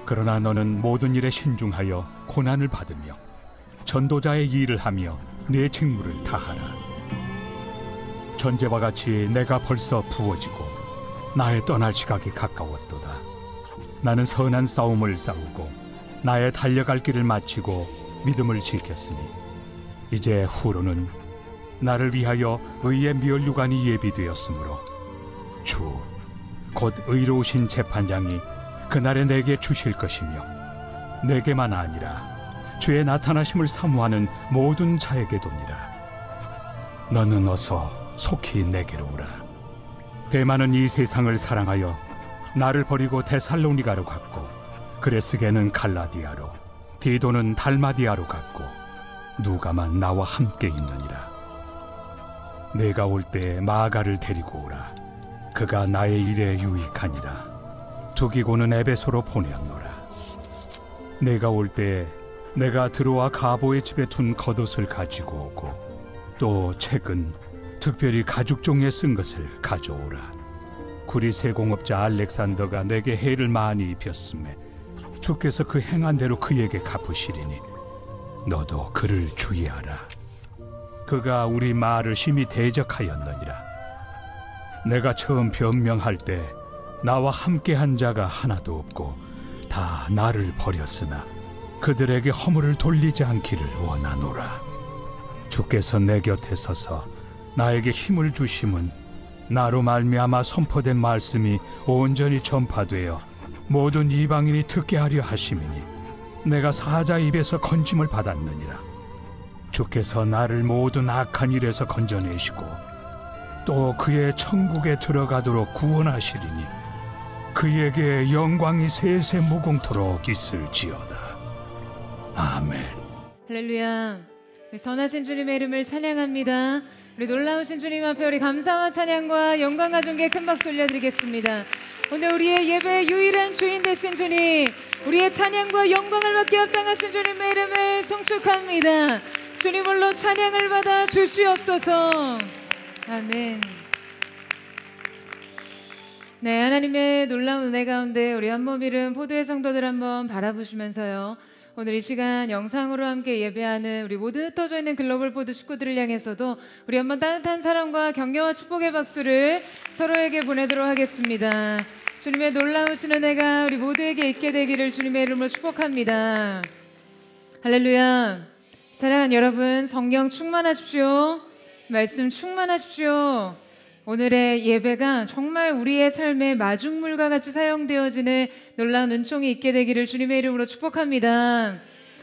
그러나 너는 모든 일에 신중하여 고난을 받으며 전도자의 일을 하며 내 직무를 다하라. 전제와 같이 내가 벌써 부어지고 나의 떠날 시각이 가까웠도다. 나는 선한 싸움을 싸우고 나의 달려갈 길을 마치고 믿음을 지켰으니 이제 후로는 나를 위하여 의의 면류관이 예비되었으므로 주 곧 의로우신 재판장이 그날에 내게 주실 것이며 내게만 아니라 주의 나타나심을 사모하는 모든 자에게 도니라. 너는 어서 속히 내게로 오라. 데마는 이 세상을 사랑하여 나를 버리고 데살로니가로 갔고 그레스게는 갈라디아로 디도는 달마디아로 갔고 누가만 나와 함께 있느니라. 내가 올 때 마가를 데리고 오라. 그가 나의 일에 유익하니라. 두기고는 에베소로 보내었노라. 내가 올 때 내가 드로아 가보의 집에 둔 겉옷을 가지고 오고 또 책은 특별히 가죽종이에 쓴 것을 가져오라. 구리세 공업자 알렉산더가 내게 해를 많이 입혔음에 주께서 그 행한 대로 그에게 갚으시리니 너도 그를 주의하라. 그가 우리 말을 심히 대적하였느니라. 내가 처음 변명할 때 나와 함께한 자가 하나도 없고 다 나를 버렸으나 그들에게 허물을 돌리지 않기를 원하노라. 주께서 내 곁에 서서 나에게 힘을 주심은 나로 말미암아 선포된 말씀이 온전히 전파되어 모든 이방인이 듣게 하려 하심이니 내가 사자 입에서 건짐을 받았느니라. 주께서 나를 모든 악한 일에서 건져내시고 또 그의 천국에 들어가도록 구원하시리니 그에게 영광이 세세 무궁토록 있을지어다. 아멘. 할렐루야. 우리 선하신 주님의 이름을 찬양합니다. 우리 놀라우신 주님 앞에 우리 감사와 찬양과 영광과 존귀의 큰 박수 올려드리겠습니다. 오늘 우리의 예배의 유일한 주인 되신 주님, 우리의 찬양과 영광을 받게 합당하신 주님의 이름을 송축합니다. 주님 홀로 찬양을 받아 주시옵소서. 아멘. 네, 하나님의 놀라운 은혜 가운데 우리 한몸 잃은 포도의 성도들 한번 바라보시면서요, 오늘 이 시간 영상으로 함께 예배하는 우리 모든 흩어져 있는 글로벌 포드 식구들을 향해서도 우리 한번 따뜻한 사랑과 격려와 축복의 박수를 서로에게 보내도록 하겠습니다. 주님의 놀라우신 은혜가 우리 모두에게 있게 되기를 주님의 이름으로 축복합니다. 할렐루야. 사랑하는 여러분, 성령 충만하십시오. 말씀 충만하십시오. 오늘의 예배가 정말 우리의 삶의 마중물과 같이 사용되어지는 놀라운 은총이 있게 되기를 주님의 이름으로 축복합니다.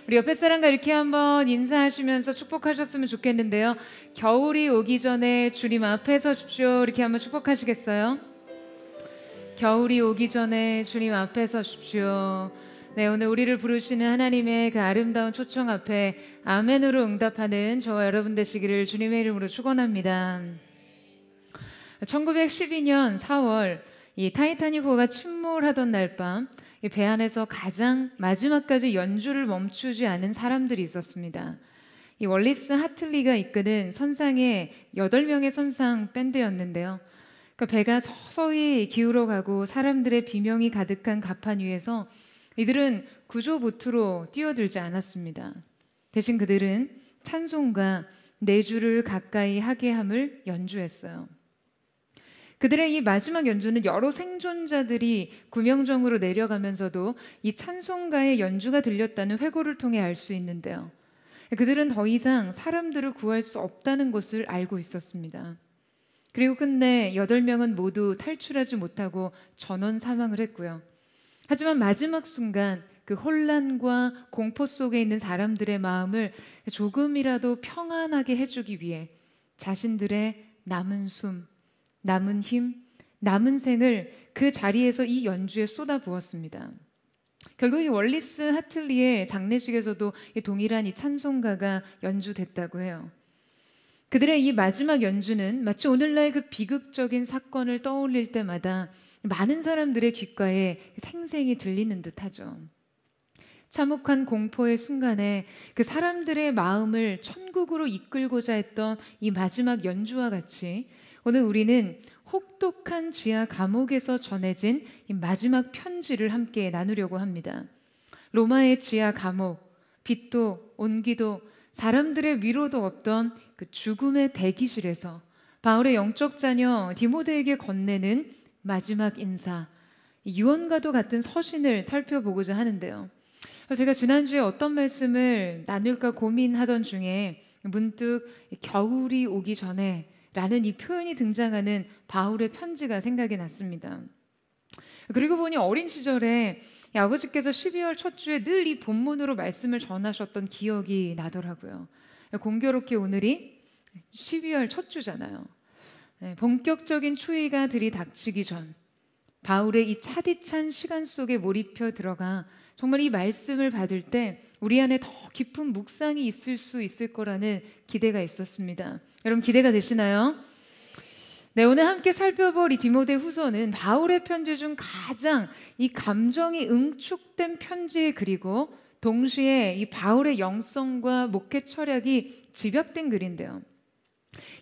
우리 옆에 사람과 이렇게 한번 인사하시면서 축복하셨으면 좋겠는데요. 겨울이 오기 전에 주님 앞에 서십시오. 이렇게 한번 축복하시겠어요? 겨울이 오기 전에 주님 앞에 서십시오. 네, 오늘 우리를 부르시는 하나님의 그 아름다운 초청 앞에 아멘으로 응답하는 저와 여러분 되시기를 주님의 이름으로 축원합니다. 1912년 4월 이 타이타닉호가 침몰하던 날 밤 배 안에서 가장 마지막까지 연주를 멈추지 않은 사람들이 있었습니다. 이 월리스 하틀리가 이끄는 선상의 8명의 선상 밴드였는데요. 그러니까 배가 서서히 기울어가고 사람들의 비명이 가득한 갑판 위에서 이들은 구조 보트로 뛰어들지 않았습니다. 대신 그들은 찬송가 네 줄을 가까이 하게 함을 연주했어요. 그들의 이 마지막 연주는 여러 생존자들이 구명정으로 내려가면서도 이 찬송가의 연주가 들렸다는 회고를 통해 알 수 있는데요. 그들은 더 이상 사람들을 구할 수 없다는 것을 알고 있었습니다. 그리고 끝내 8명은 모두 탈출하지 못하고 전원 사망을 했고요. 하지만 마지막 순간 그 혼란과 공포 속에 있는 사람들의 마음을 조금이라도 평안하게 해주기 위해 자신들의 남은 숨, 남은 힘, 남은 생을 그 자리에서 이 연주에 쏟아부었습니다. 결국 이 월리스 하틀리의 장례식에서도 동일한 이 찬송가가 연주됐다고 해요. 그들의 이 마지막 연주는 마치 오늘날 그 비극적인 사건을 떠올릴 때마다 많은 사람들의 귓가에 생생히 들리는 듯하죠. 참혹한 공포의 순간에 그 사람들의 마음을 천국으로 이끌고자 했던 이 마지막 연주와 같이 오늘 우리는 혹독한 지하 감옥에서 전해진 이 마지막 편지를 함께 나누려고 합니다. 로마의 지하 감옥, 빛도 온기도 사람들의 위로도 없던 그 죽음의 대기실에서 바울의 영적 자녀 디모데에게 건네는 마지막 인사, 유언과도 같은 서신을 살펴보고자 하는데요. 제가 지난주에 어떤 말씀을 나눌까 고민하던 중에 문득 겨울이 오기 전에 라는 이 표현이 등장하는 바울의 편지가 생각이 났습니다. 그리고 보니 어린 시절에 아버지께서 12월 첫 주에 늘 이 본문으로 말씀을 전하셨던 기억이 나더라고요. 공교롭게 오늘이 12월 첫 주잖아요. 본격적인 추위가 들이닥치기 전 바울의 이 차디찬 시간 속에 몰입혀 들어가 정말 이 말씀을 받을 때 우리 안에 더 깊은 묵상이 있을 수 있을 거라는 기대가 있었습니다. 여러분 기대가 되시나요? 네, 오늘 함께 살펴볼 이 디모데 후서는 바울의 편지 중 가장 이 감정이 응축된 편지, 그리고 동시에 이 바울의 영성과 목회 철학이 집약된 글인데요.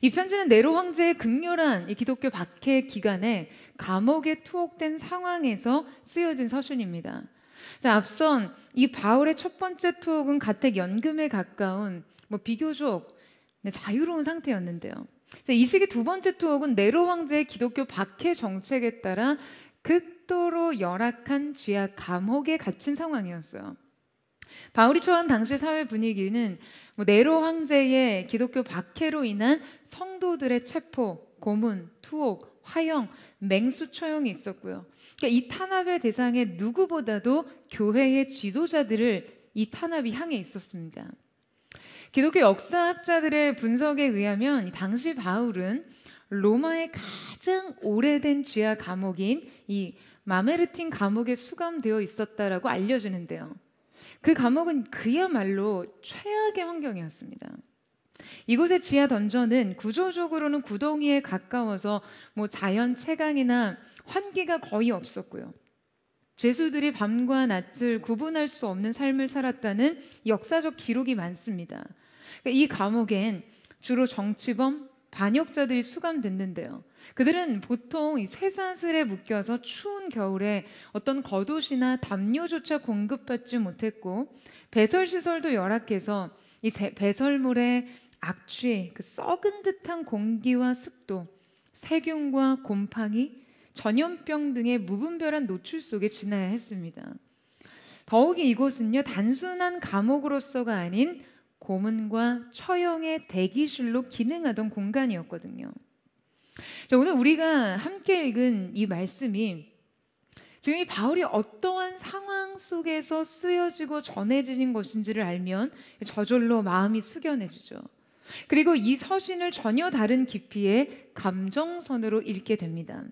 이 편지는 네로 황제의 극렬한 이 기독교 박해 기간에 감옥에 투옥된 상황에서 쓰여진 서신입니다. 자, 앞선 이 바울의 첫 번째 투옥은 가택 연금에 가까운 비교적 자유로운 상태였는데요. 자, 이 시기 두 번째 투옥은 네로 황제의 기독교 박해 정책에 따라 극도로 열악한 지하 감옥에 갇힌 상황이었어요. 바울이 처한 당시 사회 분위기는 네로 황제의 기독교 박해로 인한 성도들의 체포, 고문, 투옥, 화형, 맹수 처형이 있었고요. 그러니까 이 탄압의 대상에 누구보다도 교회의 지도자들을 이 탄압이 향해 있었습니다. 기독교 역사학자들의 분석에 의하면 당시 바울은 로마의 가장 오래된 지하 감옥인 이 마메르틴 감옥에 수감되어 있었다라고 알려지는데요. 그 감옥은 그야말로 최악의 환경이었습니다. 이곳의 지하 던전은 구조적으로는 구덩이에 가까워서 자연 채광이나 환기가 거의 없었고요. 죄수들이 밤과 낮을 구분할 수 없는 삶을 살았다는 역사적 기록이 많습니다. 이 감옥엔 주로 정치범, 반역자들이 수감됐는데요. 그들은 보통 이 쇠사슬에 묶여서 추운 겨울에 어떤 겉옷이나 담요조차 공급받지 못했고, 배설시설도 열악해서 이 배설물에 악취, 그 썩은 듯한 공기와 습도, 세균과 곰팡이, 전염병 등의 무분별한 노출 속에 지나야 했습니다. 더욱이 이곳은요, 단순한 감옥으로서가 아닌 고문과 처형의 대기실로 기능하던 공간이었거든요. 자, 오늘 우리가 함께 읽은 이 말씀이 지금 이 바울이 어떠한 상황 속에서 쓰여지고 전해진 것인지를 알면 저절로 마음이 숙연해지죠. 그리고 이 서신을 전혀 다른 깊이의 감정선으로 읽게 됩니다.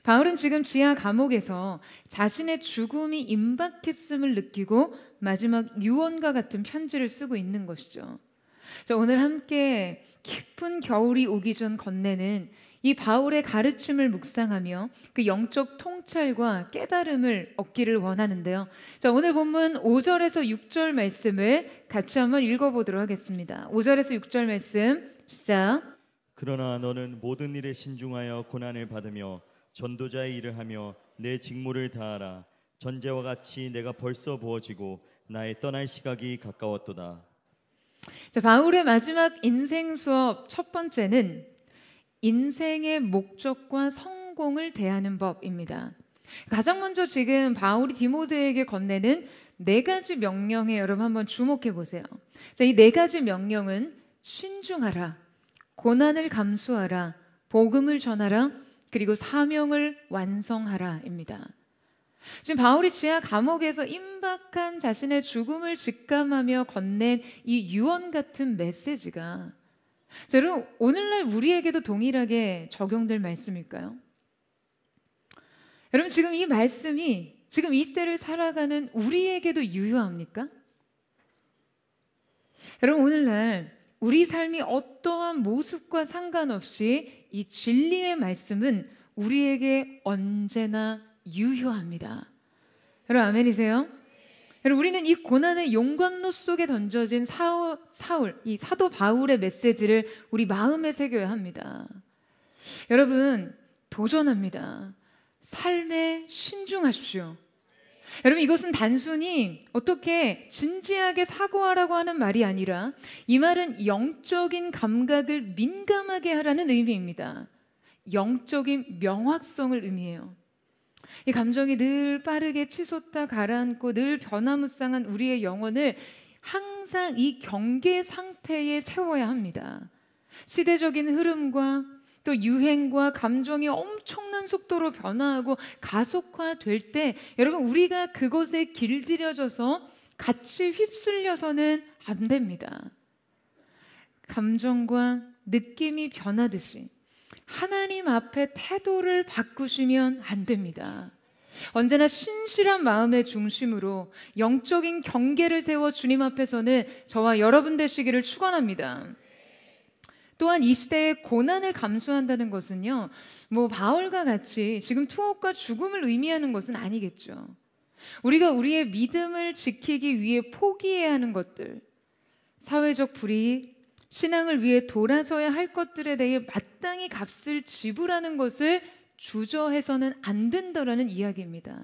바울은 지금 지하 감옥에서 자신의 죽음이 임박했음을 느끼고 마지막 유언과 같은 편지를 쓰고 있는 것이죠. 자, 오늘 함께 깊은 겨울이 오기 전 건네는 이 바울의 가르침을 묵상하며 그 영적 통찰과 깨달음을 얻기를 원하는데요. 자, 오늘 본문 5절에서 6절 말씀을 같이 한번 읽어보도록 하겠습니다. 5절에서 6절 말씀 시작. 그러나 너는 모든 일에 신중하여 고난을 받으며 전도자의 일을 하며 내 직무를 다하라. 전제와 같이 내가 벌써 부어지고 나의 떠날 시각이 가까웠도다. 자, 바울의 마지막 인생 수업 첫 번째는 인생의 목적과 성공을 대하는 법입니다. 가장 먼저 지금 바울이 디모데에게 건네는 네 가지 명령에 여러분 한번 주목해 보세요. 자, 이 네 가지 명령은 신중하라, 고난을 감수하라, 복음을 전하라, 그리고 사명을 완성하라입니다. 지금 바울이 지하 감옥에서 임박한 자신의 죽음을 직감하며 건넨 이 유언 같은 메시지가, 자, 여러분 오늘날 우리에게도 동일하게 적용될 말씀일까요? 여러분 지금 이 말씀이 지금 이 시대를 살아가는 우리에게도 유효합니까? 여러분 오늘날 우리 삶이 어떠한 모습과 상관없이 이 진리의 말씀은 우리에게 언제나 유효합니다. 여러분 아멘이세요? 여러분 우리는 이 고난의 용광로 속에 던져진 이 사도 바울의 메시지를 우리 마음에 새겨야 합니다. 여러분, 도전합니다. 삶에 신중하십시오. 여러분, 이것은 단순히 어떻게 진지하게 사고하라고 하는 말이 아니라 이 말은 영적인 감각을 민감하게 하라는 의미입니다. 영적인 명확성을 의미해요. 이 감정이 늘 빠르게 치솟다 가라앉고 늘 변화무쌍한 우리의 영혼을 항상 이 경계 상태에 세워야 합니다. 시대적인 흐름과 또 유행과 감정이 엄청난 속도로 변화하고 가속화될 때 여러분, 우리가 그것에 길들여져서 같이 휩쓸려서는 안 됩니다. 감정과 느낌이 변하듯이 하나님 앞에 태도를 바꾸시면 안 됩니다. 언제나 신실한 마음의 중심으로 영적인 경계를 세워 주님 앞에서는 저와 여러분 되시기를 축원합니다. 또한 이 시대의 고난을 감수한다는 것은요, 바울과 같이 지금 투옥과 죽음을 의미하는 것은 아니겠죠. 우리가 우리의 믿음을 지키기 위해 포기해야 하는 것들, 사회적 불이익, 신앙을 위해 돌아서야 할 것들에 대해 마땅히 값을 지불하는 것을 주저해서는 안 된다라는 이야기입니다.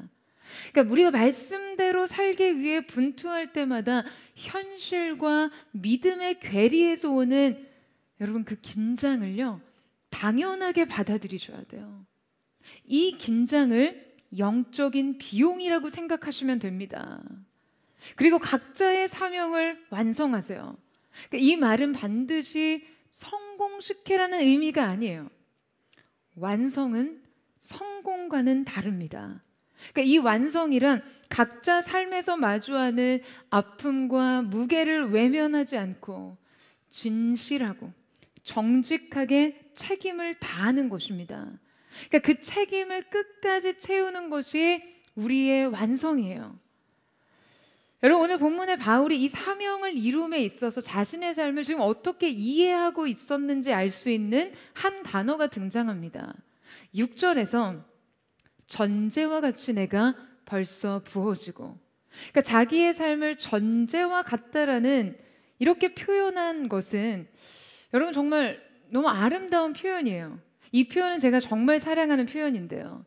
그러니까 우리가 말씀대로 살기 위해 분투할 때마다 현실과 믿음의 괴리에서 오는 여러분, 그 긴장을요, 당연하게 받아들이셔야 돼요. 이 긴장을 영적인 비용이라고 생각하시면 됩니다. 그리고 각자의 사명을 완성하세요. 그러니까 이 말은 반드시 성공시키라는 의미가 아니에요. 완성은 성공과는 다릅니다. 그러니까 이 완성이란 각자 삶에서 마주하는 아픔과 무게를 외면하지 않고 진실하고 정직하게 책임을 다하는 것입니다. 그러니까 그 책임을 끝까지 채우는 것이 우리의 완성이에요. 여러분, 오늘 본문의 바울이 이 사명을 이룸에 있어서 자신의 삶을 지금 어떻게 이해하고 있었는지 알 수 있는 한 단어가 등장합니다. 6절에서 전제와 같이 내가 벌써 부어지고, 그러니까 자기의 삶을 전제와 같다라는 이렇게 표현한 것은 여러분 정말 너무 아름다운 표현이에요. 이 표현은 제가 정말 사랑하는 표현인데요.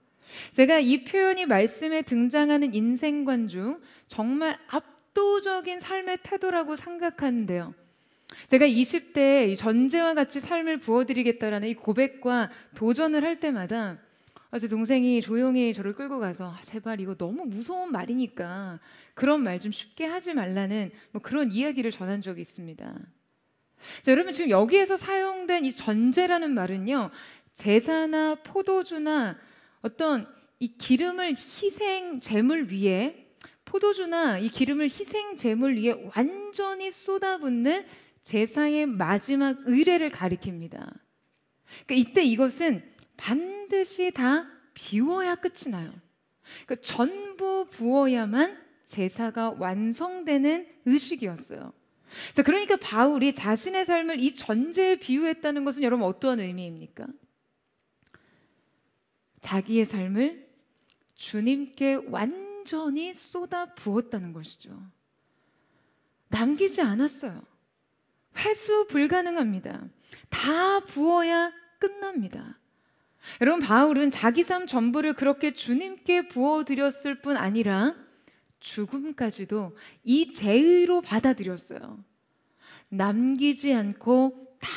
제가 이 표현이 말씀에 등장하는 인생관 중 정말 압도적인 삶의 태도라고 생각하는데요. 제가 20대에 전제와 같이 삶을 부어드리겠다라는 이 고백과 도전을 할 때마다 제 동생이 조용히 저를 끌고 가서 제발 이거 너무 무서운 말이니까 그런 말 좀 쉽게 하지 말라는 그런 이야기를 전한 적이 있습니다. 자, 여러분, 지금 여기에서 사용된 이 전제라는 말은요, 제사나 포도주나 어떤 이 기름을 희생 제물 위에, 포도주나 이 기름을 희생 제물 위에 완전히 쏟아붓는 제사의 마지막 의례를 가리킵니다. 그러니까 이때 이것은 반드시 다 비워야 끝이 나요. 그러니까 전부 부어야만 제사가 완성되는 의식이었어요. 자, 그러니까 바울이 자신의 삶을 이 전제에 비유했다는 것은 여러분 어떠한 의미입니까? 자기의 삶을 주님께 완전히 쏟아 부었다는 것이죠. 남기지 않았어요. 회수 불가능합니다. 다 부어야 끝납니다. 여러분, 바울은 자기 삶 전부를 그렇게 주님께 부어드렸을 뿐 아니라 죽음까지도 이 제의로 받아들였어요. 남기지 않고 다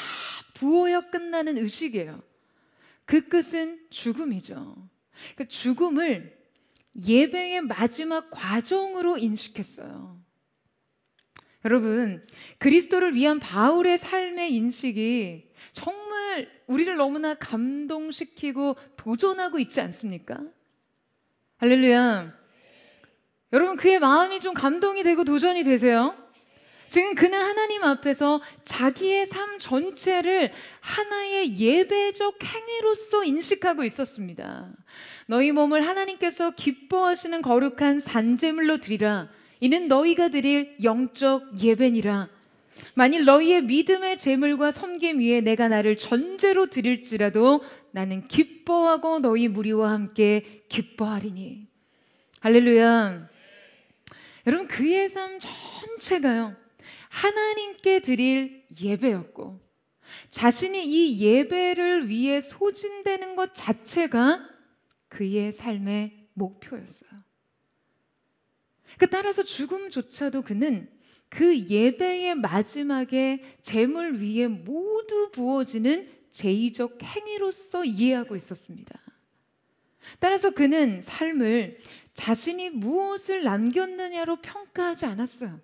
부어야 끝나는 의식이에요. 그 끝은 죽음이죠. 그러니까 죽음을 예배의 마지막 과정으로 인식했어요. 여러분, 그리스도를 위한 바울의 삶의 인식이 정말 우리를 너무나 감동시키고 도전하고 있지 않습니까? 할렐루야. 여러분, 그의 마음이 좀 감동이 되고 도전이 되세요? 지금 그는 하나님 앞에서 자기의 삶 전체를 하나의 예배적 행위로서 인식하고 있었습니다. 너희 몸을 하나님께서 기뻐하시는 거룩한 산제물로 드리라. 이는 너희가 드릴 영적 예배니라. 만일 너희의 믿음의 제물과 섬김 위에 내가 나를 전제로 드릴지라도 나는 기뻐하고 너희 무리와 함께 기뻐하리니. 할렐루야. 여러분, 그의 삶 전체가요, 하나님께 드릴 예배였고, 자신이 이 예배를 위해 소진되는 것 자체가 그의 삶의 목표였어요. 따라서 죽음조차도 그는 그 예배의 마지막에 제물 위에 모두 부어지는 제의적 행위로서 이해하고 있었습니다. 따라서 그는 삶을 자신이 무엇을 남겼느냐로 평가하지 않았어요.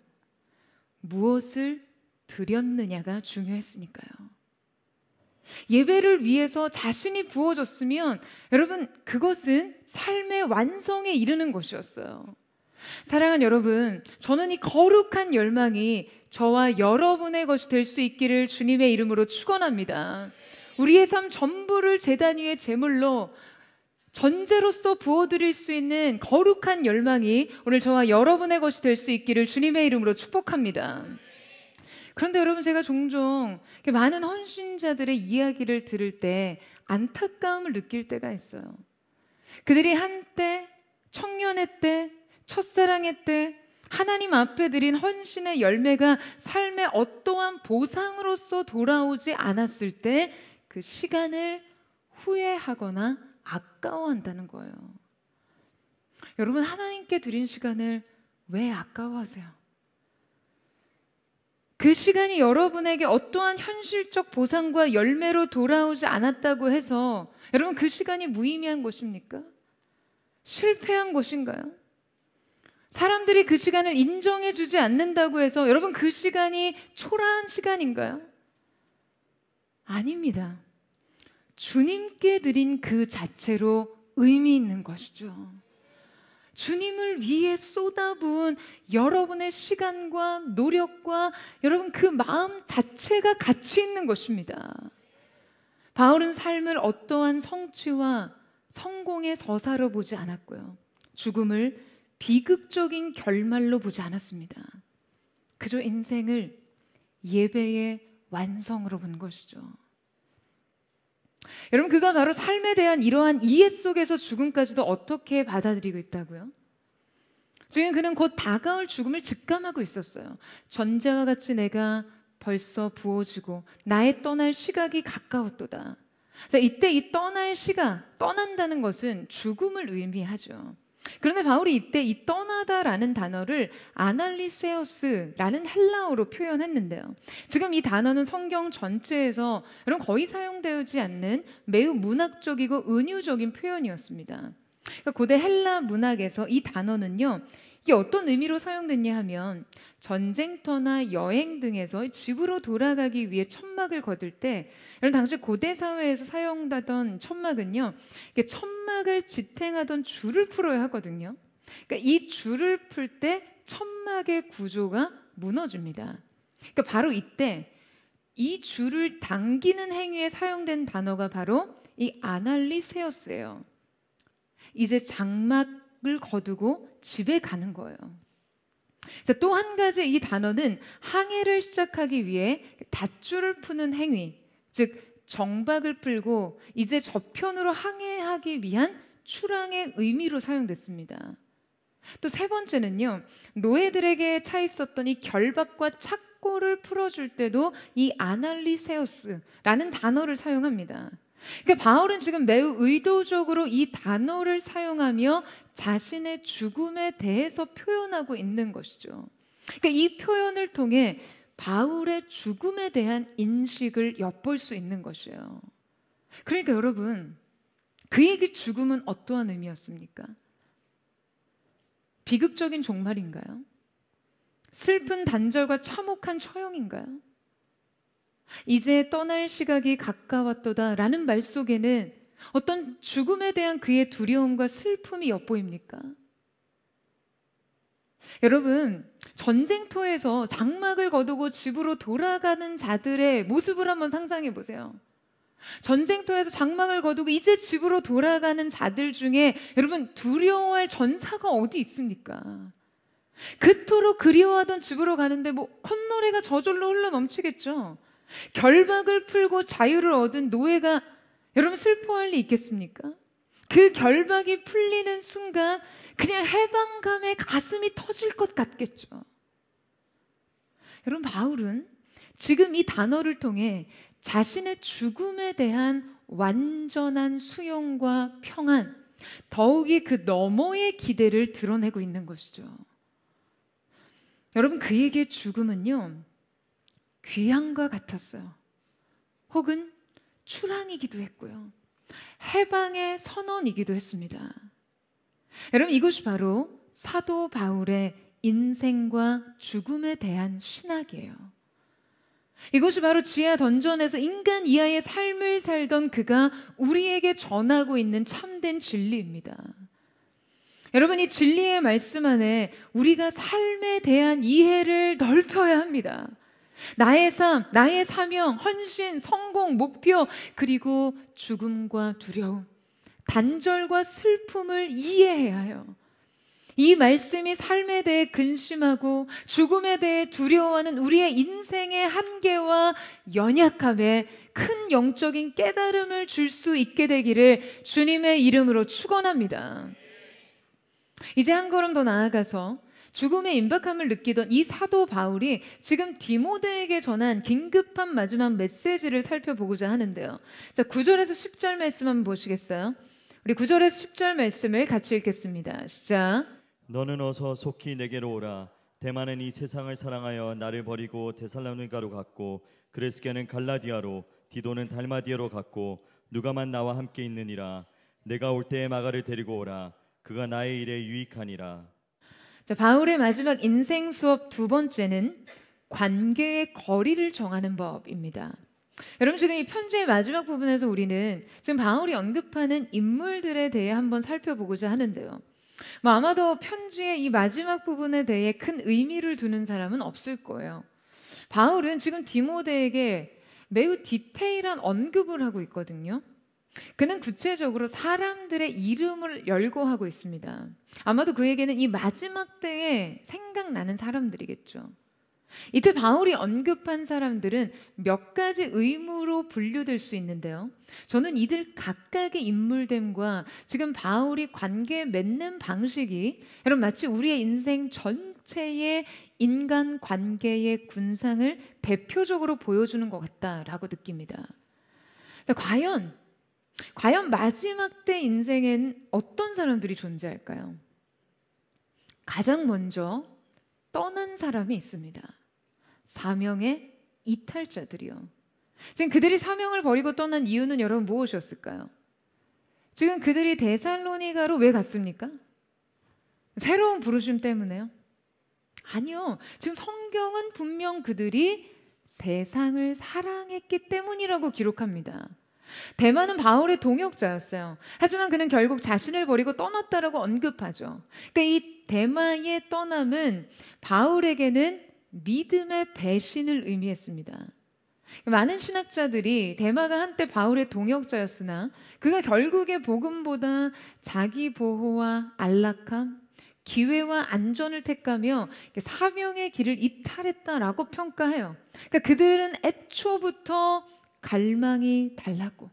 무엇을 드렸느냐가 중요했으니까요. 예배를 위해서 자신이 부어졌으면 여러분, 그것은 삶의 완성에 이르는 것이었어요. 사랑하는 여러분, 저는 이 거룩한 열망이 저와 여러분의 것이 될 수 있기를 주님의 이름으로 축원합니다. 우리의 삶 전부를 제단 위에 제물로 전제로서 부어드릴 수 있는 거룩한 열망이 오늘 저와 여러분의 것이 될 수 있기를 주님의 이름으로 축복합니다. 그런데 여러분, 제가 종종 많은 헌신자들의 이야기를 들을 때 안타까움을 느낄 때가 있어요. 그들이 한때, 청년의 때, 첫사랑의 때 하나님 앞에 드린 헌신의 열매가 삶의 어떠한 보상으로서 돌아오지 않았을 때 그 시간을 후회하거나 아까워한다는 거예요. 여러분, 하나님께 드린 시간을 왜 아까워하세요? 그 시간이 여러분에게 어떠한 현실적 보상과 열매로 돌아오지 않았다고 해서 여러분, 그 시간이 무의미한 것입니까? 실패한 것인가요? 사람들이 그 시간을 인정해 주지 않는다고 해서 여러분, 그 시간이 초라한 시간인가요? 아닙니다. 주님께 드린 그 자체로 의미 있는 것이죠. 주님을 위해 쏟아부은 여러분의 시간과 노력과 여러분 그 마음 자체가 가치 있는 것입니다. 바울은 삶을 어떠한 성취와 성공의 서사로 보지 않았고요. 죽음을 비극적인 결말로 보지 않았습니다. 그저 인생을 예배의 완성으로 본 것이죠. 여러분, 그가 바로 삶에 대한 이러한 이해 속에서 죽음까지도 어떻게 받아들이고 있다고요? 지금 그는 곧 다가올 죽음을 직감하고 있었어요. 전제와 같이 내가 벌써 부어지고 나의 떠날 시각이 가까웠도다. 자, 이때 이 떠날 시각, 떠난다는 것은 죽음을 의미하죠. 그런데 바울이 이때 이 떠나다라는 단어를 아날리세우스라는 헬라어로 표현했는데요. 지금 이 단어는 성경 전체에서 여러분 거의 사용되지 않는 매우 문학적이고 은유적인 표현이었습니다. 그러니까 고대 헬라 문학에서 이 단어는요, 이게 어떤 의미로 사용됐냐 하면 전쟁터나 여행 등에서 집으로 돌아가기 위해 천막을 거둘 때, 여러분 당시 고대 사회에서 사용되던 천막은요, 이게 천막을 지탱하던 줄을 풀어야 하거든요. 그러니까 이 줄을 풀 때 천막의 구조가 무너집니다. 그러니까 바로 이때 이 줄을 당기는 행위에 사용된 단어가 바로 이 아날리세우스예요. 이제 장막을 거두고 집에 가는 거예요. 또 한 가지 이 단어는 항해를 시작하기 위해 닷줄을 푸는 행위, 즉 정박을 풀고 이제 저편으로 항해하기 위한 출항의 의미로 사용됐습니다. 또 세 번째는요, 노예들에게 차 있었던 이 결박과 착고를 풀어줄 때도 이 아날리세우스라는 단어를 사용합니다. 그러니까 바울은 지금 매우 의도적으로 이 단어를 사용하며 자신의 죽음에 대해서 표현하고 있는 것이죠. 그러니까 이 표현을 통해 바울의 죽음에 대한 인식을 엿볼 수 있는 것이에요. 그러니까 여러분, 그에게 죽음은 어떠한 의미였습니까? 비극적인 종말인가요? 슬픈 단절과 참혹한 처형인가요? 이제 떠날 시각이 가까웠도다 라는 말 속에는 어떤 죽음에 대한 그의 두려움과 슬픔이 엿보입니까? 여러분, 전쟁터에서 장막을 거두고 집으로 돌아가는 자들의 모습을 한번 상상해 보세요. 전쟁터에서 장막을 거두고 이제 집으로 돌아가는 자들 중에 여러분 두려워할 전사가 어디 있습니까? 그토록 그리워하던 집으로 가는데 뭐 콧노래가 저절로 흘러 넘치겠죠. 결박을 풀고 자유를 얻은 노예가 여러분 슬퍼할 리 있겠습니까? 그 결박이 풀리는 순간 그냥 해방감에 가슴이 터질 것 같겠죠. 여러분, 바울은 지금 이 단어를 통해 자신의 죽음에 대한 완전한 수용과 평안, 더욱이 그 너머의 기대를 드러내고 있는 것이죠. 여러분, 그에게 죽음은요, 귀향과 같았어요. 혹은 출항이기도 했고요. 해방의 선언이기도 했습니다. 여러분, 이것이 바로 사도 바울의 인생과 죽음에 대한 신학이에요. 이것이 바로 지하 던전에서 인간 이하의 삶을 살던 그가 우리에게 전하고 있는 참된 진리입니다. 여러분, 이 진리의 말씀 안에 우리가 삶에 대한 이해를 넓혀야 합니다. 나의 삶, 나의 사명, 헌신, 성공, 목표, 그리고 죽음과 두려움, 단절과 슬픔을 이해해야 해요. 이 말씀이 삶에 대해 근심하고 죽음에 대해 두려워하는 우리의 인생의 한계와 연약함에 큰 영적인 깨달음을 줄 수 있게 되기를 주님의 이름으로 축원합니다. 이제 한 걸음 더 나아가서 죽음의 임박함을 느끼던 이 사도 바울이 지금 디모데에게 전한 긴급한 마지막 메시지를 살펴보고자 하는데요. 자, 9절에서 10절 말씀 한번 보시겠어요? 우리 9절에서 10절 말씀을 같이 읽겠습니다. 시작. 너는 어서 속히 내게로 오라. 대만은 이 세상을 사랑하여 나를 버리고 데살로니가로 갔고 그레스게는 갈라디아로 디도는 달마디아로 갔고 누가만 나와 함께 있느니라. 내가 올 때에 마가를 데리고 오라. 그가 나의 일에 유익하니라. 자, 바울의 마지막 인생 수업 두 번째는 관계의 거리를 정하는 법입니다. 여러분, 지금 이 편지의 마지막 부분에서 우리는 지금 바울이 언급하는 인물들에 대해 한번 살펴보고자 하는데요. 아마도 편지의 이 마지막 부분에 대해 큰 의미를 두는 사람은 없을 거예요. 바울은 지금 디모데에게 매우 디테일한 언급을 하고 있거든요. 그는 구체적으로 사람들의 이름을 열거하고 있습니다. 아마도 그에게는 이 마지막 때에 생각나는 사람들이겠죠. 이때 바울이 언급한 사람들은 몇 가지 의무로 분류될 수 있는데요. 저는 이들 각각의 인물됨과 지금 바울이 관계 맺는 방식이 여러분 마치 우리의 인생 전체의 인간 관계의 군상을 대표적으로 보여주는 것 같다라고 느낍니다. 과연 마지막 때 인생엔 어떤 사람들이 존재할까요? 가장 먼저 떠난 사람이 있습니다. 사명의 이탈자들이요. 지금 그들이 사명을 버리고 떠난 이유는 여러분 무엇이었을까요? 지금 그들이 데살로니가로 왜 갔습니까? 새로운 부르심 때문에요? 아니요. 지금 성경은 분명 그들이 세상을 사랑했기 때문이라고 기록합니다. 대마는 바울의 동역자였어요. 하지만 그는 결국 자신을 버리고 떠났다라고 언급하죠. 그러니까 이 대마의 떠남은 바울에게는 믿음의 배신을 의미했습니다. 많은 신학자들이 대마가 한때 바울의 동역자였으나 그가 결국에 복음보다 자기 보호와 안락함, 기회와 안전을 택하며 사명의 길을 이탈했다라고 평가해요. 그러니까 그들은 애초부터 갈망이 달랐고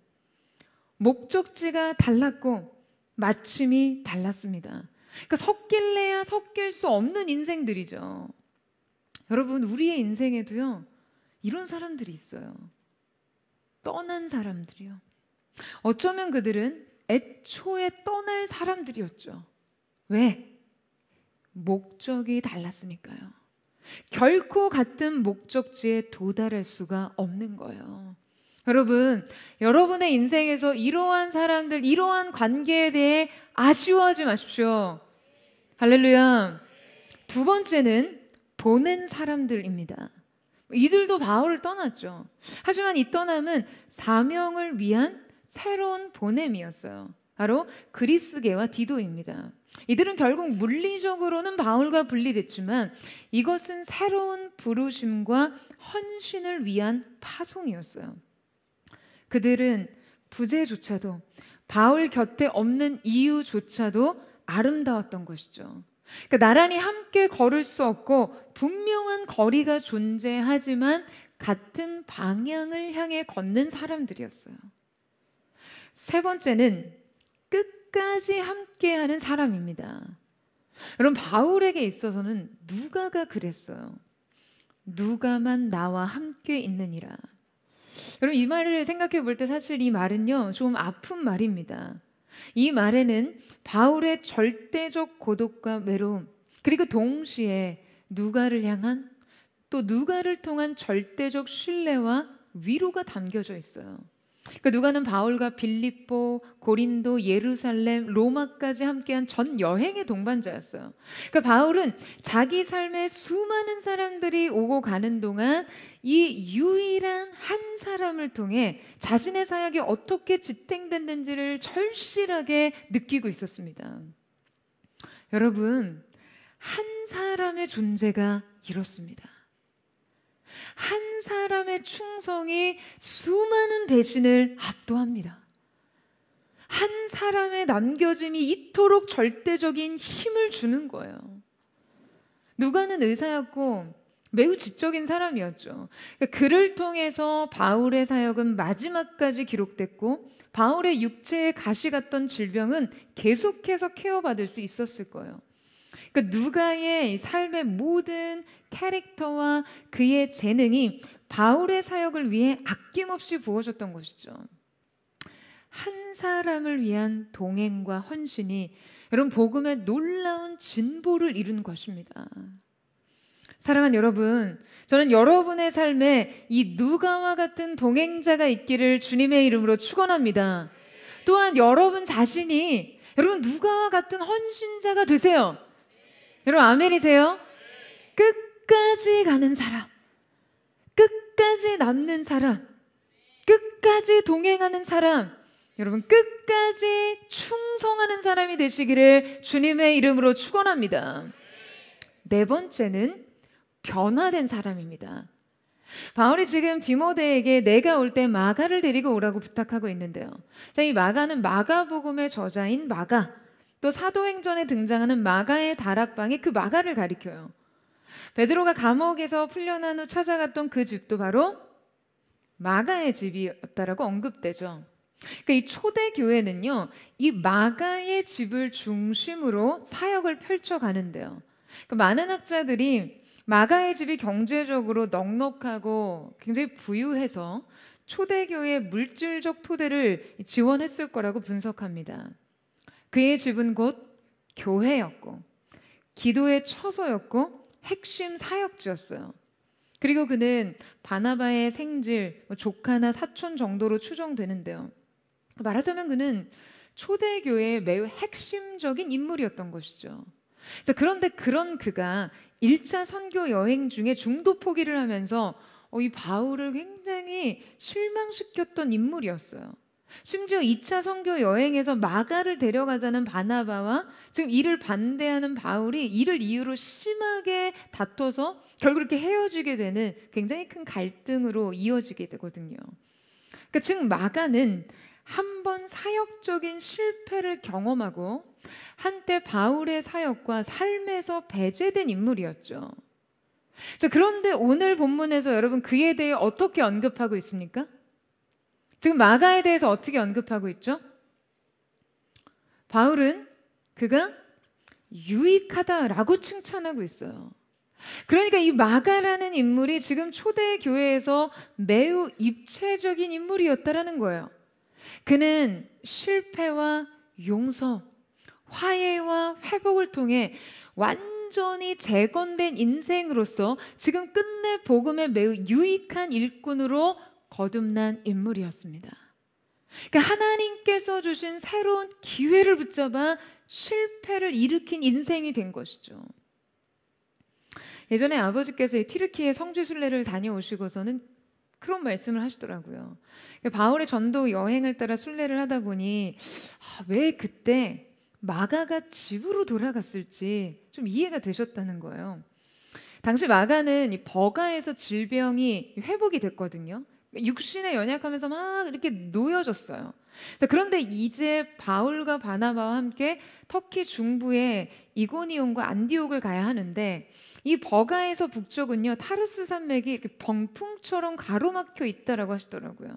목적지가 달랐고 마침이 달랐습니다. 그러니까 섞일래야 섞일 수 없는 인생들이죠. 여러분, 우리의 인생에도요 이런 사람들이 있어요. 떠난 사람들이요. 어쩌면 그들은 애초에 떠날 사람들이었죠. 왜? 목적이 달랐으니까요. 결코 같은 목적지에 도달할 수가 없는 거예요. 여러분, 여러분의 인생에서 이러한 사람들, 이러한 관계에 대해 아쉬워하지 마십시오. 할렐루야. 두 번째는 보낸 사람들입니다. 이들도 바울을 떠났죠. 하지만 이 떠남은 사명을 위한 새로운 보냄이었어요. 바로 그리스게와 디도입니다. 이들은 결국 물리적으로는 바울과 분리됐지만 이것은 새로운 부르심과 헌신을 위한 파송이었어요. 그들은 부재조차도 바울 곁에 없는 이유조차도 아름다웠던 것이죠. 그러니까 나란히 함께 걸을 수 없고 분명한 거리가 존재하지만 같은 방향을 향해 걷는 사람들이었어요. 세 번째는 끝까지 함께하는 사람입니다. 여러분, 바울에게 있어서는 누가가 그랬어요. 누가만 나와 함께 있느니라. 여러분 이 말을 생각해 볼 때 사실 이 말은요 좀 아픈 말입니다. 이 말에는 바울의 절대적 고독과 외로움 그리고 동시에 누가를 향한 또 누가를 통한 절대적 신뢰와 위로가 담겨져 있어요. 그러니까 누가는 바울과 빌립보, 고린도, 예루살렘, 로마까지 함께한 전 여행의 동반자였어요. 그러니까 바울은 자기 삶에 수많은 사람들이 오고 가는 동안 이 유일한 한 사람을 통해 자신의 사역이 어떻게 지탱됐는지를 절실하게 느끼고 있었습니다. 여러분, 한 사람의 존재가 이렇습니다. 한 사람의 충성이 수많은 배신을 압도합니다. 한 사람의 남겨짐이 이토록 절대적인 힘을 주는 거예요. 누가는 의사였고 매우 지적인 사람이었죠. 그를 통해서 바울의 사역은 마지막까지 기록됐고 바울의 육체에 가시 같던 질병은 계속해서 케어받을 수 있었을 거예요. 그러니까 누가의 삶의 모든 캐릭터와 그의 재능이 바울의 사역을 위해 아낌없이 부어졌던 것이죠. 한 사람을 위한 동행과 헌신이 여러분 복음의 놀라운 진보를 이룬 것입니다. 사랑하는 여러분, 저는 여러분의 삶에 이 누가와 같은 동행자가 있기를 주님의 이름으로 축원합니다. 또한 여러분 자신이 여러분 누가와 같은 헌신자가 되세요. 여러분 아멘이세요? 끝까지 가는 사람, 끝까지 남는 사람, 끝까지 동행하는 사람, 여러분 끝까지 충성하는 사람이 되시기를 주님의 이름으로 축원합니다. 네 번째는 변화된 사람입니다. 바울이 지금 디모데에게 내가 올 때 마가를 데리고 오라고 부탁하고 있는데요. 자, 이 마가는 마가복음의 저자인 마가, 또 사도행전에 등장하는 마가의 다락방이 그 마가를 가리켜요. 베드로가 감옥에서 풀려난 후 찾아갔던 그 집도 바로 마가의 집이었다라고 언급되죠. 그러니까 이 초대교회는요, 이 마가의 집을 중심으로 사역을 펼쳐가는데요. 그러니까 많은 학자들이 마가의 집이 경제적으로 넉넉하고 굉장히 부유해서 초대교회의 물질적 토대를 지원했을 거라고 분석합니다. 그의 집은 곧 교회였고 기도의 처소였고 핵심 사역지였어요. 그리고 그는 바나바의 생질, 조카나 사촌 정도로 추정되는데요. 말하자면 그는 초대교회의 매우 핵심적인 인물이었던 것이죠. 자, 그런데 그런 그가 1차 선교 여행 중에 중도 포기를 하면서 이 바울을 굉장히 실망시켰던 인물이었어요. 심지어 2차 선교 여행에서 마가를 데려가자는 바나바와 지금 이를 반대하는 바울이 이를 이유로 심하게 다퉈서 결국 이렇게 헤어지게 되는 굉장히 큰 갈등으로 이어지게 되거든요. 그러니까 즉 마가는 한 번 사역적인 실패를 경험하고 한때 바울의 사역과 삶에서 배제된 인물이었죠. 자, 그런데 오늘 본문에서 여러분 그에 대해 어떻게 언급하고 있습니까? 지금 마가에 대해서 어떻게 언급하고 있죠? 바울은 그가 유익하다라고 칭찬하고 있어요. 그러니까 이 마가라는 인물이 지금 초대교회에서 매우 입체적인 인물이었다라는 거예요. 그는 실패와 용서, 화해와 회복을 통해 완전히 재건된 인생으로서 지금 끝내 복음의 매우 유익한 일꾼으로 거듭난 인물이었습니다. 그러니까 하나님께서 주신 새로운 기회를 붙잡아 실패를 일으킨 인생이 된 것이죠. 예전에 아버지께서 튀르키예 성지 순례를 다녀오시고서는 그런 말씀을 하시더라고요. 바울의 전도 여행을 따라 순례를 하다 보니 왜 그때 마가가 집으로 돌아갔을지 좀 이해가 되셨다는 거예요. 당시 마가는 이 버가에서 질병이 회복이 됐거든요. 육신에 연약하면서 막 이렇게 놓여졌어요. 자, 그런데 이제 바울과 바나바와 함께 터키 중부의 이고니온과 안디옥을 가야 하는데 이 버가에서 북쪽은요 타르스 산맥이 이렇게 병풍처럼 가로막혀 있다라고 하시더라고요.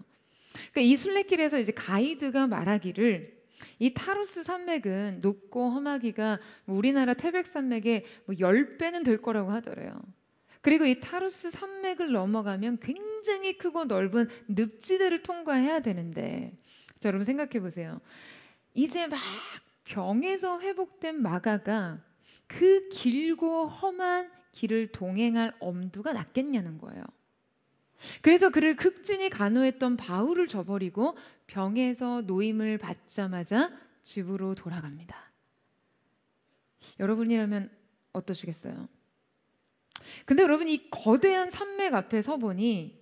그러니까 이 순례길에서 이제 가이드가 말하기를 이 타르스 산맥은 높고 험하기가 우리나라 태백산맥의 10배는 될 거라고 하더래요. 그리고 이 타르스 산맥을 넘어가면 굉장히 굉장히 크고 넓은 늪지대를 통과해야 되는데, 자, 여러분 생각해 보세요. 이제 막 병에서 회복된 마가가 그 길고 험한 길을 동행할 엄두가 났겠냐는 거예요. 그래서 그를 극진히 간호했던 바울을 저버리고 병에서 노임을 받자마자 집으로 돌아갑니다. 여러분이라면 어떠시겠어요? 근데 여러분, 이 거대한 산맥 앞에 서 보니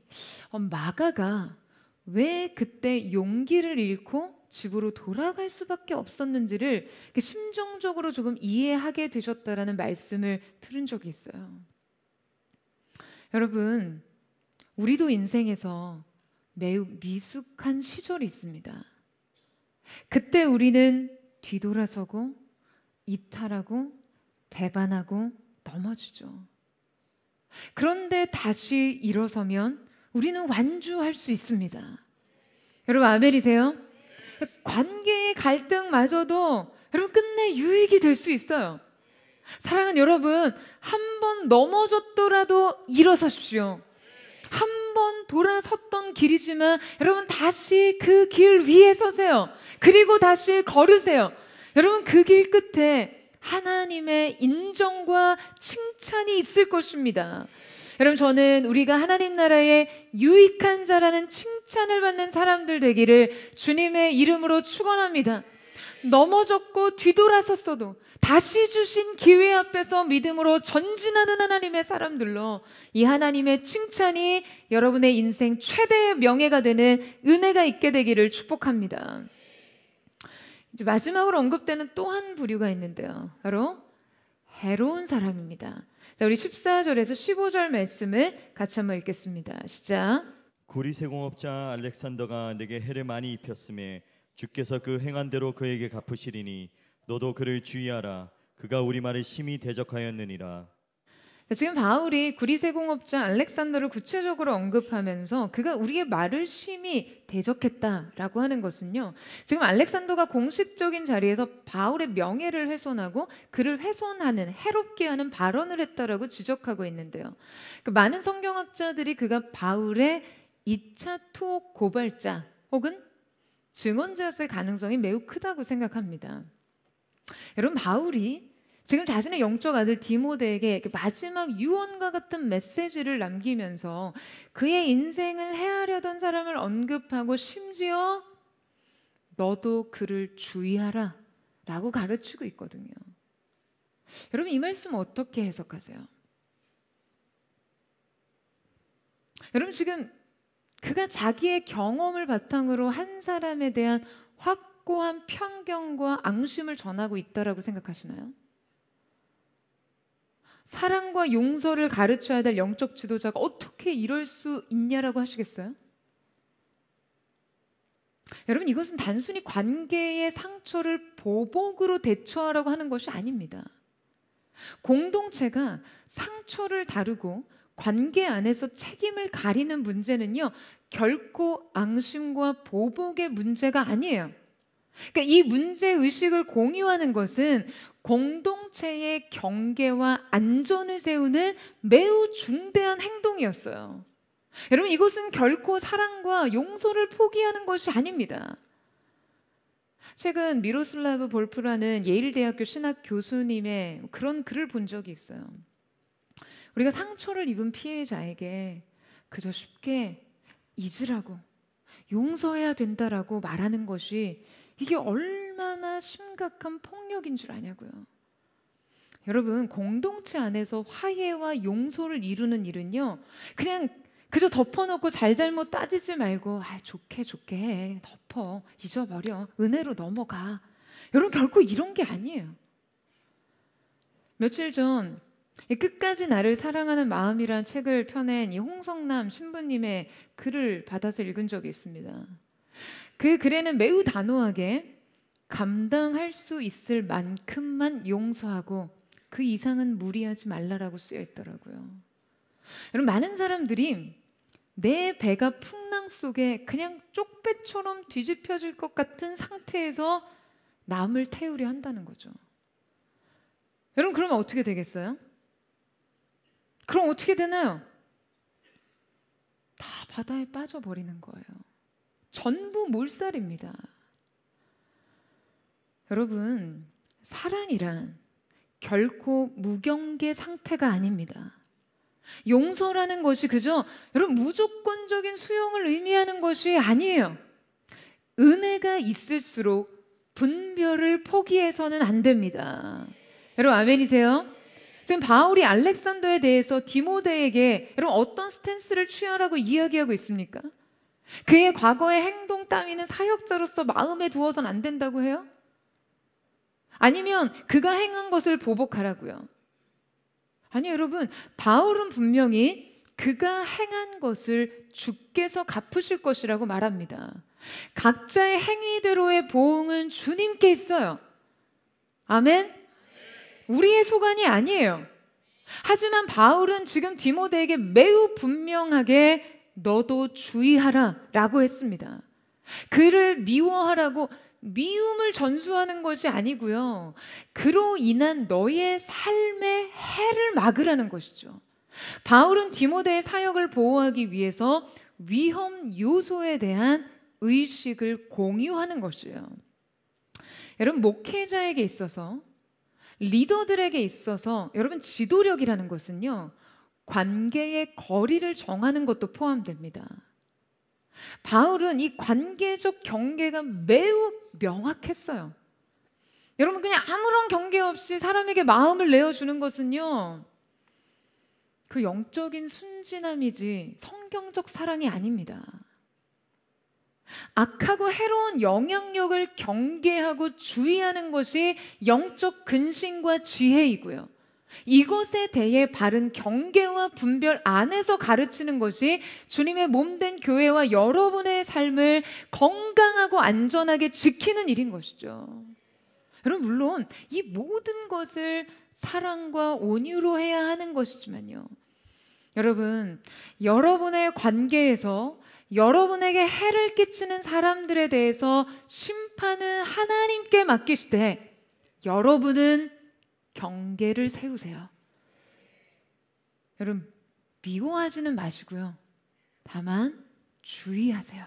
마가가 왜 그때 용기를 잃고 집으로 돌아갈 수밖에 없었는지를 심정적으로 조금 이해하게 되셨다라는 말씀을 들은 적이 있어요. 여러분, 우리도 인생에서 매우 미숙한 시절이 있습니다. 그때 우리는 뒤돌아서고 이탈하고 배반하고 넘어지죠. 그런데 다시 일어서면 우리는 완주할 수 있습니다. 여러분, 아멘이세요? 관계의 갈등마저도 여러분 끝내 유익이 될 수 있어요. 사랑하는 여러분, 한 번 넘어졌더라도 일어서십시오. 한 번 돌아섰던 길이지만 여러분 다시 그 길 위에 서세요. 그리고 다시 걸으세요. 여러분, 그 길 끝에 하나님의 인정과 칭찬이 있을 것입니다. 여러분, 저는 우리가 하나님 나라의 유익한 자라는 칭찬을 받는 사람들 되기를 주님의 이름으로 축원합니다. 넘어졌고 뒤돌아섰어도 다시 주신 기회 앞에서 믿음으로 전진하는 하나님의 사람들로 이 하나님의 칭찬이 여러분의 인생 최대의 명예가 되는 은혜가 있게 되기를 축복합니다. 이제 마지막으로 언급되는 또 한 부류가 있는데요, 바로 해로운 사람입니다. 자, 우리 14절에서 15절 말씀을 같이 한번 읽겠습니다. 시작. 구리세공업자 알렉산더가 내게 해를 많이 입혔음에 주께서 그 행한 대로 그에게 갚으시리니 너도 그를 주의하라. 그가 우리 말을 심히 대적하였느니라. 지금 바울이 구리세공업자 알렉산더를 구체적으로 언급하면서 그가 우리의 말을 심히 대적했다라고 하는 것은요, 지금 알렉산더가 공식적인 자리에서 바울의 명예를 훼손하고 그를 훼손하는, 해롭게 하는 발언을 했다라고 지적하고 있는데요. 많은 성경학자들이 그가 바울의 2차 투옥 고발자 혹은 증언자였을 가능성이 매우 크다고 생각합니다. 여러분, 바울이 지금 자신의 영적 아들 디모데에게 마지막 유언과 같은 메시지를 남기면서 그의 인생을 해하려던 사람을 언급하고 심지어 너도 그를 주의하라 라고 가르치고 있거든요. 여러분, 이 말씀 어떻게 해석하세요? 여러분, 지금 그가 자기의 경험을 바탕으로 한 사람에 대한 확고한 편견과 앙심을 전하고 있다라고 생각하시나요? 사랑과 용서를 가르쳐야 될 영적 지도자가 어떻게 이럴 수 있냐라고 하시겠어요? 여러분, 이것은 단순히 관계의 상처를 보복으로 대처하라고 하는 것이 아닙니다. 공동체가 상처를 다루고 관계 안에서 책임을 가리는 문제는요, 결코 앙심과 보복의 문제가 아니에요. 그러니까 이 문제의식을 공유하는 것은 공동체의 경계와 안전을 세우는 매우 중대한 행동이었어요. 여러분, 이것은 결코 사랑과 용서를 포기하는 것이 아닙니다. 최근 미로슬라브 볼프라는 예일대학교 신학 교수님의 그런 글을 본 적이 있어요. 우리가 상처를 입은 피해자에게 그저 쉽게 잊으라고, 용서해야 된다라고 말하는 것이 이게 얼마나 심각한 폭력인 줄 아냐고요. 여러분, 공동체 안에서 화해와 용서를 이루는 일은요, 그냥 그저 덮어놓고 잘잘못 따지지 말고 좋게 해, 덮어, 잊어버려, 은혜로 넘어가. 여러분, 결코 이런 게 아니에요. 며칠 전 끝까지 나를 사랑하는 마음이란 책을 펴낸 이 홍성남 신부님의 글을 받아서 읽은 적이 있습니다. 그 글에는 매우 단호하게 감당할 수 있을 만큼만 용서하고 그 이상은 무리하지 말라라고 쓰여 있더라고요. 여러분, 많은 사람들이 내 배가 풍랑 속에 그냥 쪽배처럼 뒤집혀질 것 같은 상태에서 남을 태우려 한다는 거죠. 여러분, 그러면 어떻게 되겠어요? 그럼 어떻게 되나요? 다 바다에 빠져버리는 거예요. 전부 몰살입니다. 여러분, 사랑이란 결코 무경계 상태가 아닙니다. 용서라는 것이 그저 여러분 무조건적인 수용을 의미하는 것이 아니에요. 은혜가 있을수록 분별을 포기해서는 안 됩니다. 여러분 아멘이세요? 지금 바울이 알렉산더에 대해서 디모데에게 여러분 어떤 스탠스를 취하라고 이야기하고 있습니까? 그의 과거의 행동 따위는 사역자로서 마음에 두어서는 안 된다고 해요? 아니면 그가 행한 것을 보복하라고요? 아니요, 여러분, 바울은 분명히 그가 행한 것을 주께서 갚으실 것이라고 말합니다. 각자의 행위대로의 보응은 주님께 있어요. 아멘? 우리의 소관이 아니에요. 하지만 바울은 지금 디모데에게 매우 분명하게 너도 주의하라 라고 했습니다. 그를 미워하라고 미움을 전수하는 것이 아니고요. 그로 인한 너의 삶의 해를 막으라는 것이죠. 바울은 디모데의 사역을 보호하기 위해서 위험 요소에 대한 의식을 공유하는 것이에요. 여러분 목회자에게 있어서 리더들에게 있어서 여러분 지도력이라는 것은요. 관계의 거리를 정하는 것도 포함됩니다. 바울은 이 관계적 경계가 매우 명확했어요. 여러분 그냥 아무런 경계 없이 사람에게 마음을 내어주는 것은요. 그 영적인 순진함이지 성경적 사랑이 아닙니다. 악하고 해로운 영향력을 경계하고 주의하는 것이 영적 근신과 지혜이고요. 이것에 대해 바른 경계와 분별 안에서 가르치는 것이 주님의 몸된 교회와 여러분의 삶을 건강하고 안전하게 지키는 일인 것이죠. 여러분 물론 이 모든 것을 사랑과 온유로 해야 하는 것이지만요. 여러분, 여러분의 관계에서 여러분에게 해를 끼치는 사람들에 대해서 심판은 하나님께 맡기시되 여러분은 경계를 세우세요. 여러분 미워하지는 마시고요. 다만 주의하세요.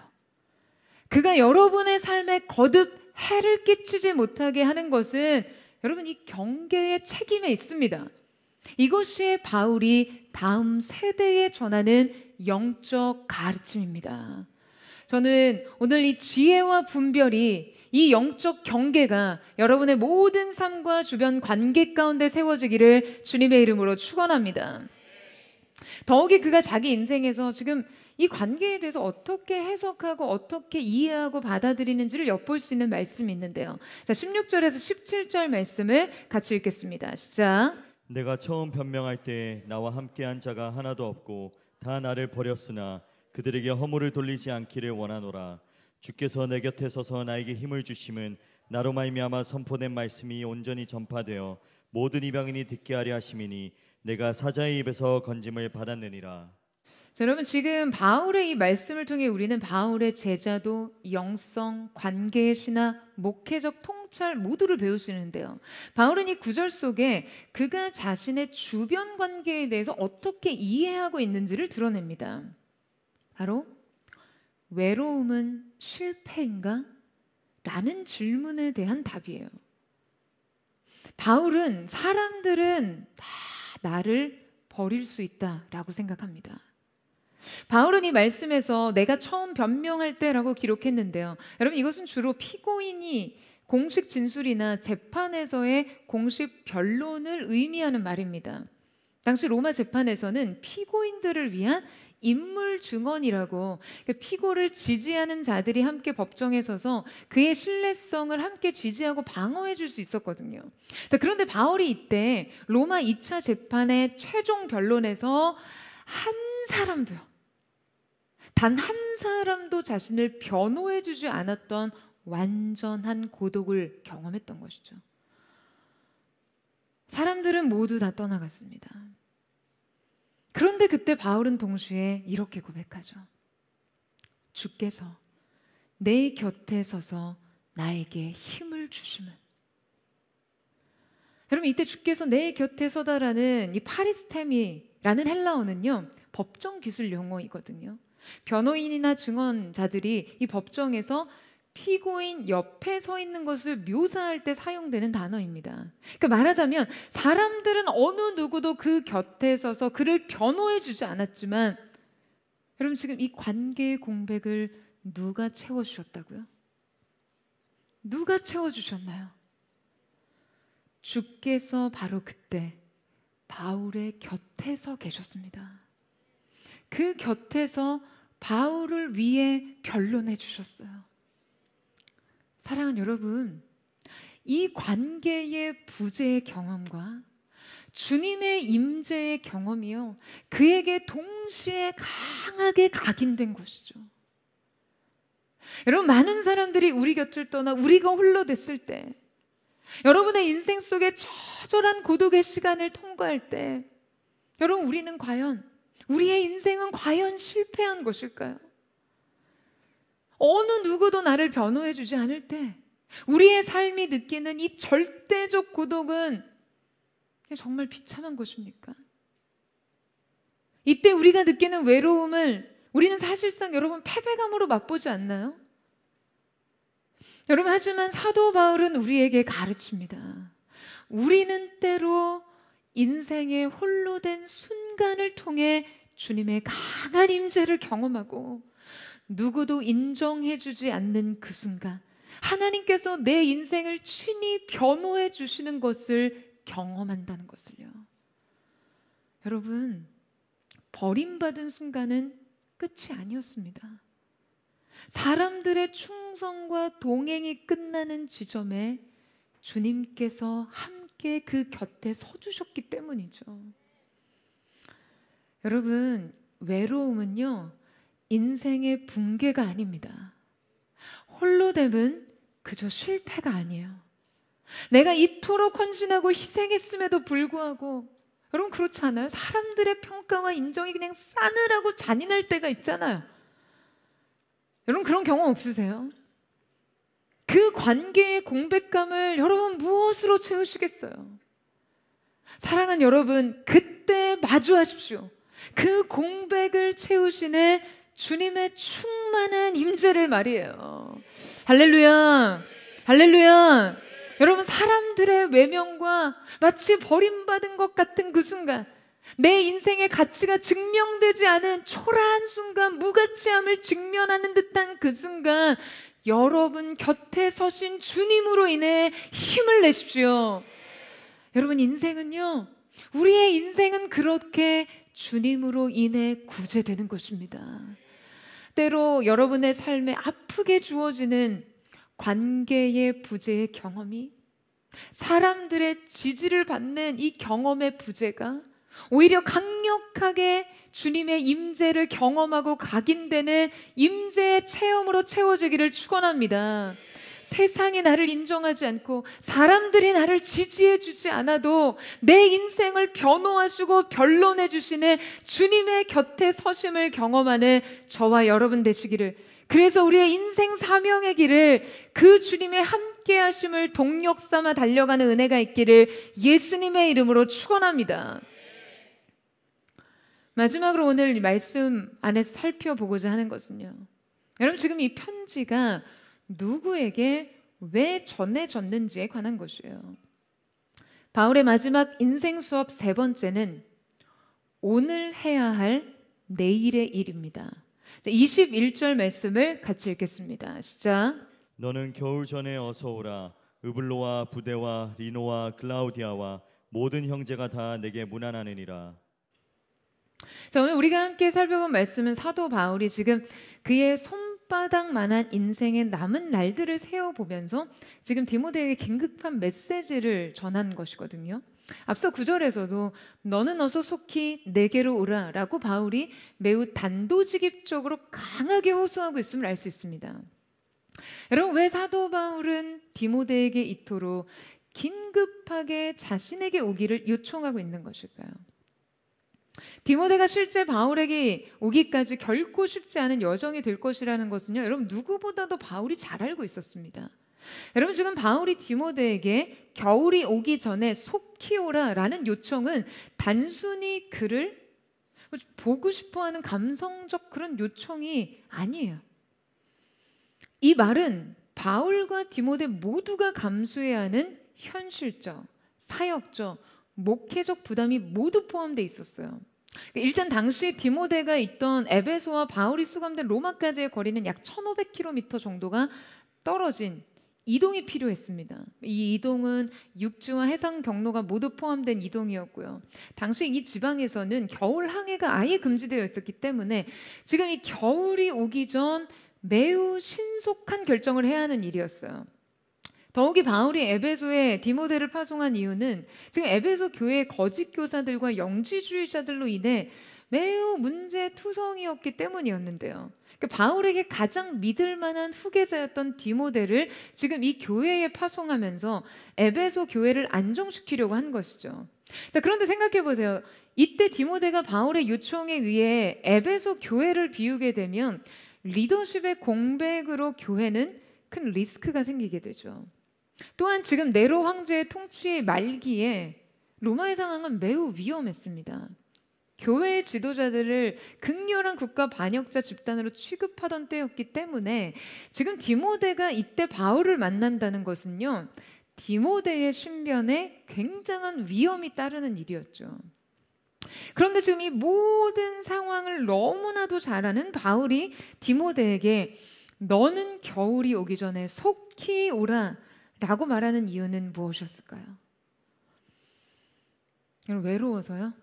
그가 여러분의 삶에 거듭 해를 끼치지 못하게 하는 것은 여러분 이 경계의 책임에 있습니다. 이것이 바울이 다음 세대에 전하는 영적 가르침입니다. 저는 오늘 이 지혜와 분별이 이 영적 경계가 여러분의 모든 삶과 주변 관계 가운데 세워지기를 주님의 이름으로 축원합니다. 더욱이 그가 자기 인생에서 지금 이 관계에 대해서 어떻게 해석하고 어떻게 이해하고 받아들이는지를 엿볼 수 있는 말씀이 있는데요. 자, 16절에서 17절 말씀을 같이 읽겠습니다. 시작. 내가 처음 변명할 때 나와 함께한 자가 하나도 없고 다 나를 버렸으나 그들에게 허물을 돌리지 않기를 원하노라. 주께서 내 곁에 서서 나에게 힘을 주심은 나로 말미암아 선포된 말씀이 온전히 전파되어 모든 이방인이 듣게 하려 하심이니 내가 사자의 입에서 건짐을 받았느니라. 자, 여러분 지금 바울의 이 말씀을 통해 우리는 바울의 제자도, 영성, 관계의 신학, 목회적 통찰 모두를 배울 수 있는데요. 바울은 이 구절 속에 그가 자신의 주변 관계에 대해서 어떻게 이해하고 있는지를 드러냅니다. 바로 외로움은 실패인가? 라는 질문에 대한 답이에요. 바울은 사람들은 다 나를 버릴 수 있다라고 생각합니다. 바울은 이 말씀에서 내가 처음 변명할 때라고 기록했는데요. 여러분 이것은 주로 피고인이 공식 진술이나 재판에서의 공식 변론을 의미하는 말입니다. 당시 로마 재판에서는 피고인들을 위한 인물 증언이라고 피고를 지지하는 자들이 함께 법정에 서서 그의 신뢰성을 함께 지지하고 방어해 줄 수 있었거든요. 그런데 바울이 이때 로마 2차 재판의 최종 변론에서 한 사람도요. 단 한 사람도 자신을 변호해 주지 않았던 완전한 고독을 경험했던 것이죠. 사람들은 모두 다 떠나갔습니다. 그런데 그때 바울은 동시에 이렇게 고백하죠. 주께서 내 곁에 서서 나에게 힘을 주심은. 여러분 이때 주께서 내 곁에 서다라는 이 파리스테미라는 헬라어는요 법정 기술 용어이거든요. 변호인이나 증언자들이 이 법정에서 피고인 옆에 서 있는 것을 묘사할 때 사용되는 단어입니다. 그러니까 말하자면 사람들은 어느 누구도 그 곁에 서서 그를 변호해 주지 않았지만, 여러분 지금 이 관계의 공백을 누가 채워주셨다고요? 누가 채워주셨나요? 주께서 바로 그때 바울의 곁에 서 계셨습니다. 그 곁에서 바울을 위해 변론해 주셨어요. 사랑하는 여러분, 이 관계의 부재의 경험과 주님의 임재의 경험이요, 그에게 동시에 강하게 각인된 것이죠. 여러분, 많은 사람들이 우리 곁을 떠나 우리가 홀로 됐을 때, 여러분의 인생 속에 처절한 고독의 시간을 통과할 때, 여러분 우리는 과연, 우리의 인생은 과연 실패한 것일까요? 어느 누구도 나를 변호해 주지 않을 때 우리의 삶이 느끼는 이 절대적 고독은 정말 비참한 것입니까? 이때 우리가 느끼는 외로움을 우리는 사실상 여러분 패배감으로 맛보지 않나요? 여러분, 하지만 사도 바울은 우리에게 가르칩니다. 우리는 때로 인생의 홀로 된 순간을 통해 주님의 강한 임재를 경험하고, 누구도 인정해주지 않는 그 순간 하나님께서 내 인생을 친히 변호해 주시는 것을 경험한다는 것을요. 여러분, 버림받은 순간은 끝이 아니었습니다. 사람들의 충성과 동행이 끝나는 지점에 주님께서 함께 그 곁에 서주셨기 때문이죠. 여러분, 외로움은요, 인생의 붕괴가 아닙니다. 홀로됨은 그저 실패가 아니에요. 내가 이토록 헌신하고 희생했음에도 불구하고, 여러분 그렇지 않아요? 사람들의 평가와 인정이 그냥 싸늘하고 잔인할 때가 있잖아요. 여러분 그런 경험 없으세요? 그 관계의 공백감을 여러분 무엇으로 채우시겠어요? 사랑하는 여러분, 그때 마주하십시오. 그 공백을 채우시는 주님의 충만한 임재를 말이에요. 할렐루야, 할렐루야. 여러분, 사람들의 외면과 마치 버림받은 것 같은 그 순간, 내 인생의 가치가 증명되지 않은 초라한 순간, 무가치함을 직면하는 듯한 그 순간, 여러분 곁에 서신 주님으로 인해 힘을 내십시오. 여러분, 인생은요, 우리의 인생은 그렇게 주님으로 인해 구제되는 것입니다. 때로 여러분의 삶에 아프게 주어지는 관계의 부재의 경험이, 사람들의 지지를 받는 이 경험의 부재가 오히려 강력하게 주님의 임재를 경험하고 각인되는 임재의 체험으로 채워지기를 축원합니다. 세상이 나를 인정하지 않고 사람들이 나를 지지해 주지 않아도 내 인생을 변호하시고 변론해 주시는 주님의 곁에 서심을 경험하는 저와 여러분 되시기를, 그래서 우리의 인생 사명의 길을 그 주님의 함께 하심을 동력 삼아 달려가는 은혜가 있기를 예수님의 이름으로 축원합니다. 마지막으로 오늘 말씀 안에서 살펴보고자 하는 것은요, 여러분 지금 이 편지가 누구에게 왜 전해졌는지에 관한 것이에요. 바울의 마지막 인생 수업 세 번째는 오늘 해야 할 내일의 일입니다. 21절 말씀을 같이 읽겠습니다. 시작. 너는 겨울 전에 어서 오라. 으블로와 부데와 리노와 클라우디아와 모든 형제가 다 내게 문안하느니라. 자, 오늘 우리가 함께 살펴본 말씀은 사도 바울이 지금 그의 손바닥만한 인생의 남은 날들을 세어보면서 지금 디모데에게 긴급한 메시지를 전한 것이거든요. 앞서 9절에서도 너는 어서 속히 내게로 오라 라고 바울이 매우 단도직입적으로 강하게 호소하고 있음을 알 수 있습니다. 여러분, 왜 사도 바울은 디모데에게 이토록 긴급하게 자신에게 오기를 요청하고 있는 것일까요? 디모데가 실제 바울에게 오기까지 결코 쉽지 않은 여정이 될 것이라는 것은요, 여러분 누구보다도 바울이 잘 알고 있었습니다. 여러분, 지금 바울이 디모데에게 겨울이 오기 전에 속히 오라라는 요청은 단순히 그를 보고 싶어하는 감성적 그런 요청이 아니에요. 이 말은 바울과 디모데 모두가 감수해야 하는 현실적, 사역적, 목회적 부담이 모두 포함되어 있었어요. 일단 당시 디모데가 있던 에베소와 바울이 수감된 로마까지의 거리는 약 1500km 정도가 떨어진 이동이 필요했습니다. 이 이동은 육지와 해상 경로가 모두 포함된 이동이었고요. 당시 이 지방에서는 겨울 항해가 아예 금지되어 있었기 때문에 지금 이 겨울이 오기 전 매우 신속한 결정을 해야 하는 일이었어요. 더욱이 바울이 에베소에 디모데를 파송한 이유는 지금 에베소 교회의 거짓 교사들과 영지주의자들로 인해 매우 문제투성이었기 때문이었는데요. 그러니까 바울에게 가장 믿을 만한 후계자였던 디모데를 지금 이 교회에 파송하면서 에베소 교회를 안정시키려고 한 것이죠. 자, 그런데 생각해 보세요. 이때 디모데가 바울의 요청에 의해 에베소 교회를 비우게 되면 리더십의 공백으로 교회는 큰 리스크가 생기게 되죠. 또한 지금 네로 황제의 통치 말기에 로마의 상황은 매우 위험했습니다. 교회의 지도자들을 극렬한 국가 반역자 집단으로 취급하던 때였기 때문에 지금 디모데가 이때 바울을 만난다는 것은요, 디모데의 신변에 굉장한 위험이 따르는 일이었죠. 그런데 지금 이 모든 상황을 너무나도 잘 아는 바울이 디모데에게 너는 겨울이 오기 전에 속히 오라 라고 말하는 이유는 무엇이었을까요? 여러분, 외로워서요?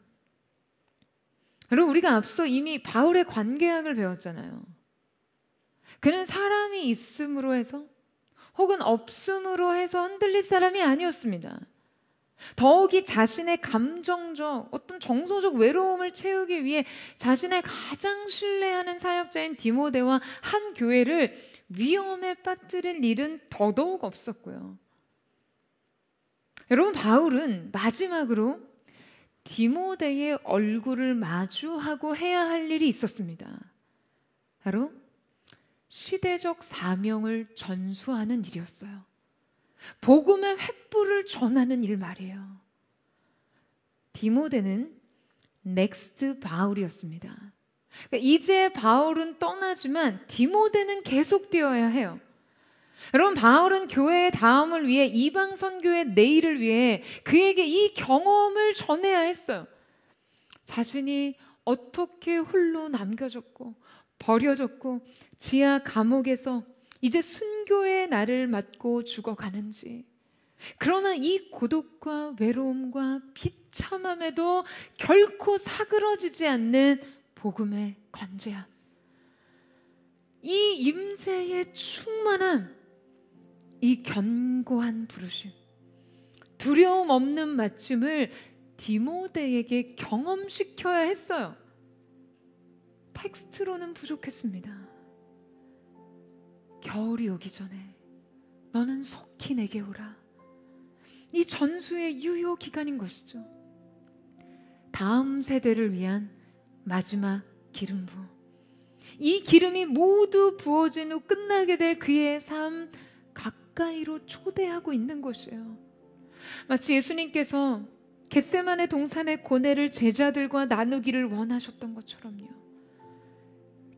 여러분, 우리가 앞서 이미 바울의 관계학을 배웠잖아요. 그는 사람이 있음으로 해서 혹은 없음으로 해서 흔들릴 사람이 아니었습니다. 더욱이 자신의 감정적 어떤 정서적 외로움을 채우기 위해 자신의 가장 신뢰하는 사역자인 디모데와 한 교회를 위험에 빠뜨릴 일은 더더욱 없었고요. 여러분, 바울은 마지막으로 디모데의 얼굴을 마주하고 해야 할 일이 있었습니다. 바로 시대적 사명을 전수하는 일이었어요. 복음의 횃불을 전하는 일 말이에요. 디모데는 넥스트 바울이었습니다. 그러니까 이제 바울은 떠나지만 디모데는 계속되어야 해요. 여러분, 바울은 교회의 다음을 위해 이방 선교의 내일을 위해 그에게 이 경험을 전해야 했어요. 자신이 어떻게 홀로 남겨졌고 버려졌고 지하 감옥에서 이제 순교의 날을 맞고 죽어가는지, 그러나 이 고독과 외로움과 비참함에도 결코 사그러지지 않는 복음의 건재함, 이 임재의 충만함, 이 견고한 부르심, 두려움 없는 마침을 디모데에게 경험시켜야 했어요. 텍스트로는 부족했습니다. 겨울이 오기 전에 너는 속히 내게 오라. 이 전수의 유효 기간인 것이죠. 다음 세대를 위한 마지막 기름 부음, 이 기름이 모두 부어진 후 끝나게 될 그의 삶 가까이로 초대하고 있는 것이에요. 마치 예수님께서 겟세마네 동산의 고뇌를 제자들과 나누기를 원하셨던 것처럼요.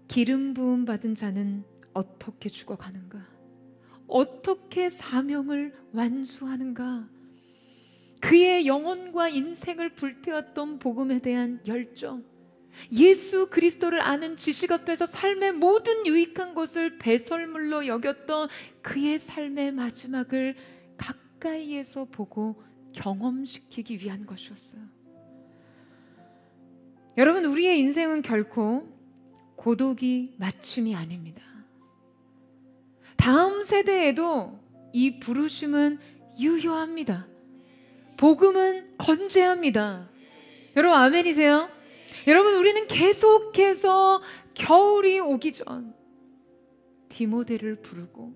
기름 부음 받은 자는 어떻게 죽어가는가? 어떻게 사명을 완수하는가? 그의 영혼과 인생을 불태웠던 복음에 대한 열정, 예수 그리스도를 아는 지식 앞에서 삶의 모든 유익한 것을 배설물로 여겼던 그의 삶의 마지막을 가까이에서 보고 경험시키기 위한 것이었어요. 여러분, 우리의 인생은 결코 고독이 마침이 아닙니다. 다음 세대에도 이 부르심은 유효합니다. 복음은 건재합니다. 여러분, 아멘이세요? 여러분, 우리는 계속해서 겨울이 오기 전 디모데를 부르고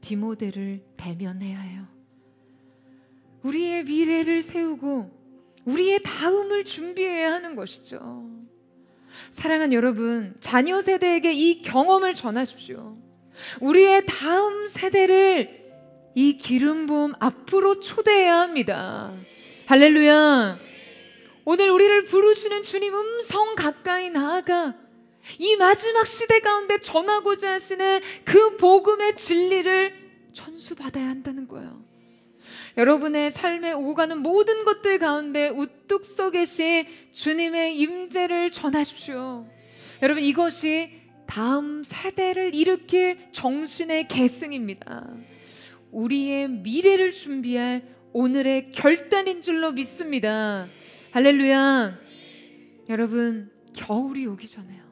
디모데를 대면해야 해요. 우리의 미래를 세우고 우리의 다음을 준비해야 하는 것이죠. 사랑하는 여러분, 자녀 세대에게 이 경험을 전하십시오. 우리의 다음 세대를 이 기름 부음 앞으로 초대해야 합니다. 할렐루야. 오늘 우리를 부르시는 주님 음성 가까이 나아가 이 마지막 시대 가운데 전하고자 하시는 그 복음의 진리를 전수받아야 한다는 거예요. 여러분의 삶에 오고 가는 모든 것들 가운데 우뚝 서 계신 주님의 임재를 전하십시오. 여러분, 이것이 다음 세대를 일으킬 정신의 계승입니다. 우리의 미래를 준비할 오늘의 결단인 줄로 믿습니다. 할렐루야. 여러분, 겨울이 오기 전에요.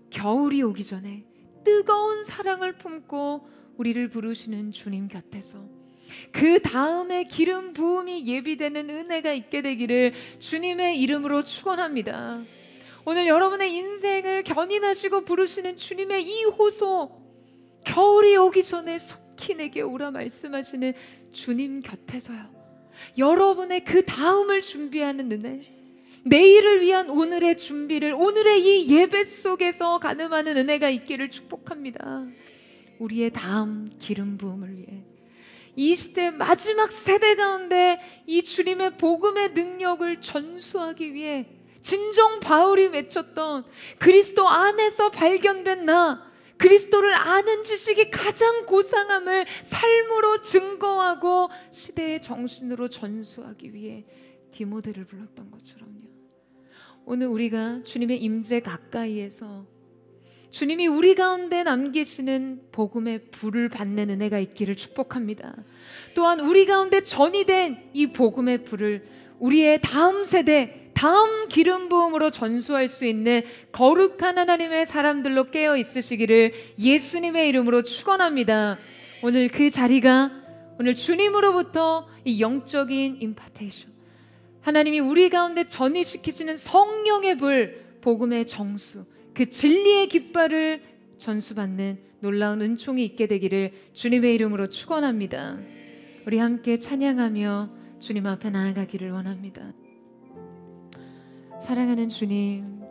겨울이 오기 전에 뜨거운 사랑을 품고 우리를 부르시는 주님 곁에서 그 다음에 기름 부음이 예비되는 은혜가 있게 되기를 주님의 이름으로 축원합니다. 오늘 여러분의 인생을 견인하시고 부르시는 주님의 이 호소, 겨울이 오기 전에 속히 내게 오라 말씀하시는 주님 곁에서요, 여러분의 그 다음을 준비하는 은혜, 내일을 위한 오늘의 준비를, 오늘의 이 예배 속에서 가늠하는 은혜가 있기를 축복합니다. 우리의 다음 기름 부음을 위해, 이 시대 마지막 세대 가운데 이 주님의 복음의 능력을 전수하기 위해 진정 바울이 외쳤던 그리스도 안에서 발견된 나, 그리스도를 아는 지식이 가장 고상함을 삶으로 증거하고 시대의 정신으로 전수하기 위해 디모데를 불렀던 것처럼요. 오늘 우리가 주님의 임재 가까이에서 주님이 우리 가운데 남기시는 복음의 불을 받는 은혜가 있기를 축복합니다. 또한 우리 가운데 전이된 이 복음의 불을 우리의 다음 세대, 다음 기름 부음으로 전수할 수 있는 거룩한 하나님의 사람들로 깨어 있으시기를 예수님의 이름으로 축원합니다. 오늘 그 자리가, 오늘 주님으로부터 이 영적인 임파테이션, 하나님이 우리 가운데 전이시키시는 성령의 불, 복음의 정수, 그 진리의 깃발을 전수받는 놀라운 은총이 있게 되기를 주님의 이름으로 축원합니다. 우리 함께 찬양하며 주님 앞에 나아가기를 원합니다. 사랑하는 주님,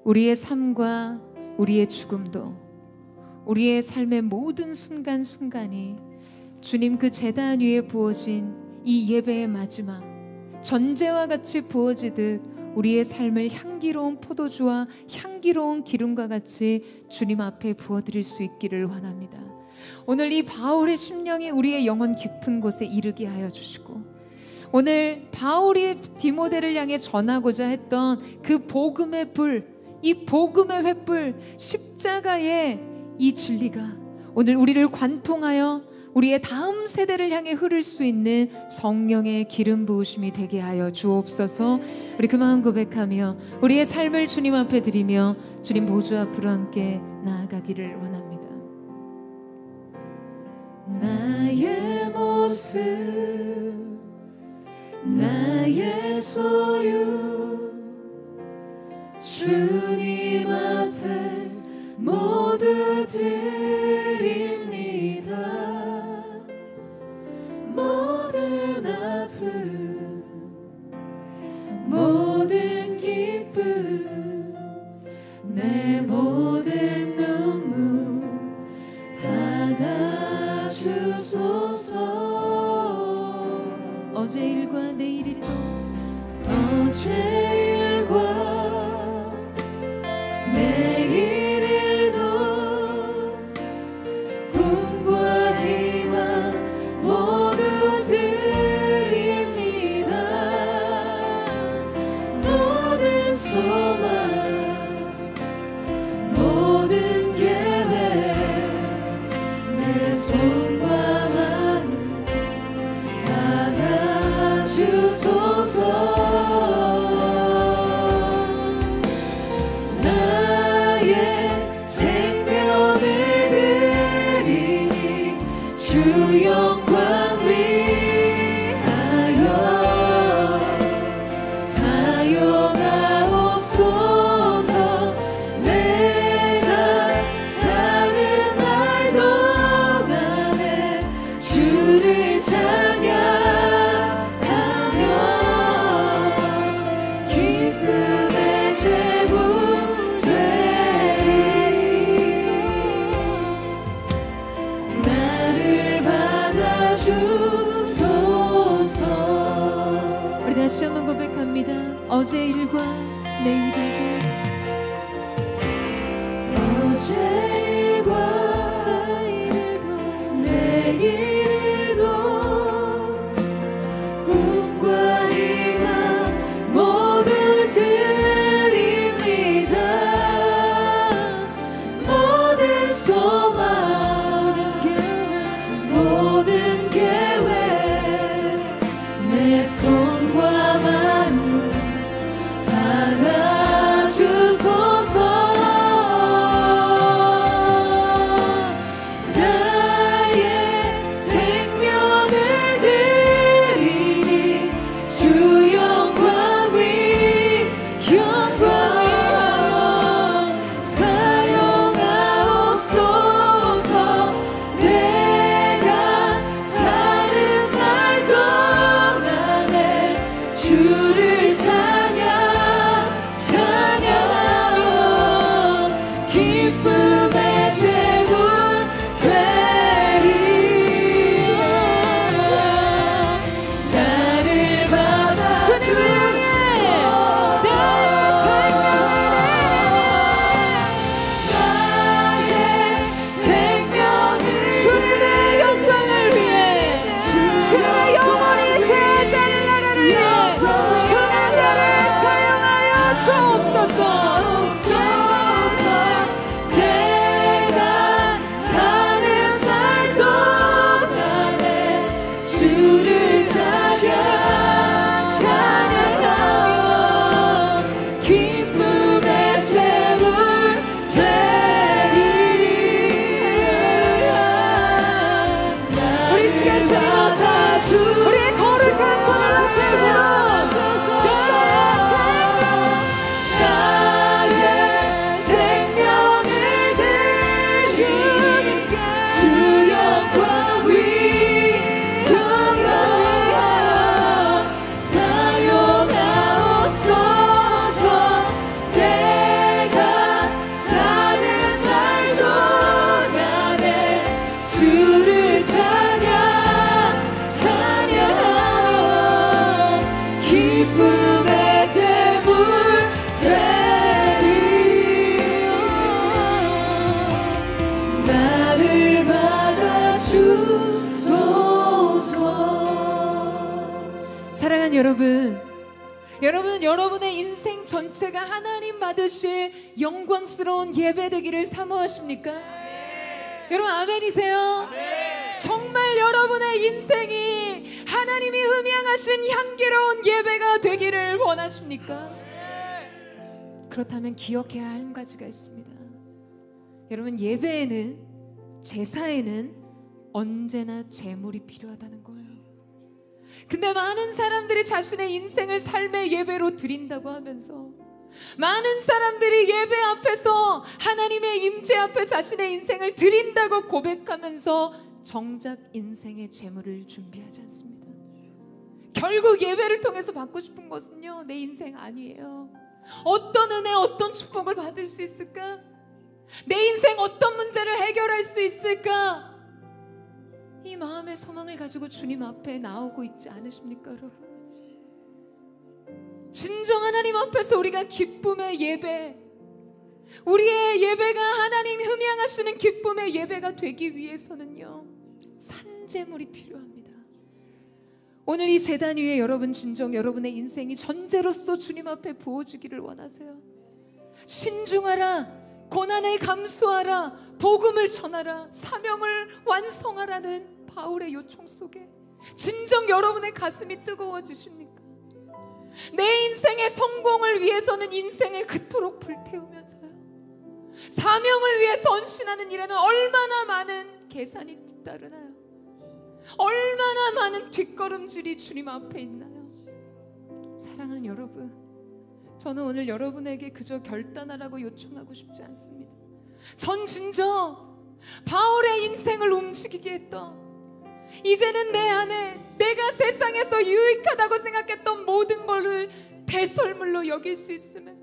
우리의 삶과 우리의 죽음도, 우리의 삶의 모든 순간순간이 주님 그 제단 위에 부어진 이 예배의 마지막, 전제와 같이 부어지듯 우리의 삶을 향기로운 포도주와 향기로운 기름과 같이 주님 앞에 부어드릴 수 있기를 원합니다. 오늘 이 바울의 심령이 우리의 영혼 깊은 곳에 이르게 하여 주시고, 오늘 바울이 디모데를 향해 전하고자 했던 그 복음의 불, 이 복음의 횃불, 십자가의 이 진리가 오늘 우리를 관통하여 우리의 다음 세대를 향해 흐를 수 있는 성령의 기름 부으심이 되게 하여 주옵소서. 우리 그 마음 고백하며 우리의 삶을 주님 앞에 드리며 주님 보좌 앞으로 함께 나아가기를 원합니다. 나의 모습, 나의 소유, 주님 앞에 모두 드립니다. 모든 아픔, 모든 기쁨, 내 모든 눈물 받아주소서. 어제 일과 내일 일도, 어제 일과 내일 일도, 꿈과 희망 모두 드립니다. 모든 소망, 모든 계획, 내 손과 마음 받아주소서. 나의 생명을 드리니 주 영광 위하여 사용하옵소서. 내가 사는 날 동안에 주를 찬양하며 기쁨의 제물 되리. 나를 받아 다시 한번 고백합니다. 어제 일과 내일 일도 어제 일과 내일도 꿈과 희망 모두 드립니다. 모든 소망 모든 계획 내 손과 마음 받아주소서. 주를 찬양하며 기쁨의 제물 되리. 나를 받아 주님을 향해 나의 생명을 주님의 영광을 위해 주님의 영원히 새 자를 나라를 위해 주옵소서. 내가 사는 날 동안에 주를 찬양하며 기쁨의 제물 되리리. 우리 시간 주님 앞에 우리의 거룩한 손을 높이 들어 주를 찬양하며 기쁨의 제물 되리. 나를 받아주소서. 사랑하는 여러분, 여러분의 인생 전체가 하나님 받으실 영광스러운 예배 되기를 사모하십니까? 여러분 아멘이세요? 네. 정말 여러분의 인생이 하나님이 음향하신 향기로운 예배가 되기를 원하십니까? 네. 그렇다면 기억해야 할 한 가지가 있습니다. 여러분 예배에는 제사에는 언제나 제물이 필요하다는 거예요. 근데 많은 사람들이 자신의 인생을 삶의 예배로 드린다고 하면서 많은 사람들이 예배 앞에서 하나님의 임재 앞에 자신의 인생을 드린다고 고백하면서 정작 인생의 재물을 준비하지 않습니다. 결국 예배를 통해서 받고 싶은 것은요, 내 인생 아니에요. 어떤 은혜, 어떤 축복을 받을 수 있을까? 내 인생 어떤 문제를 해결할 수 있을까? 이 마음의 소망을 가지고 주님 앞에 나오고 있지 않으십니까, 여러분? 진정 하나님 앞에서 우리가 기쁨의 예배, 우리의 예배가 하나님 흠양하시는 기쁨의 예배가 되기 위해서는요, 산제물이 필요합니다. 오늘 이 제단 위에 여러분 진정 여러분의 인생이 전제로서 주님 앞에 부어지기를 원하세요. 신중하라, 고난을 감수하라, 복음을 전하라, 사명을 완성하라는 바울의 요청 속에 진정 여러분의 가슴이 뜨거워지십니까? 내 인생의 성공을 위해서는 인생을 그토록 불태우면서요, 사명을 위해서 헌신하는 일에는 얼마나 많은 계산이 뒤따르나요? 얼마나 많은 뒷걸음질이 주님 앞에 있나요? 사랑하는 여러분, 저는 오늘 여러분에게 그저 결단하라고 요청하고 싶지 않습니다. 전 진정 바울의 인생을 움직이게 했던, 이제는 내 안에 내가 세상에서 유익하다고 생각했던 모든 것을 배설물로 여길 수 있으면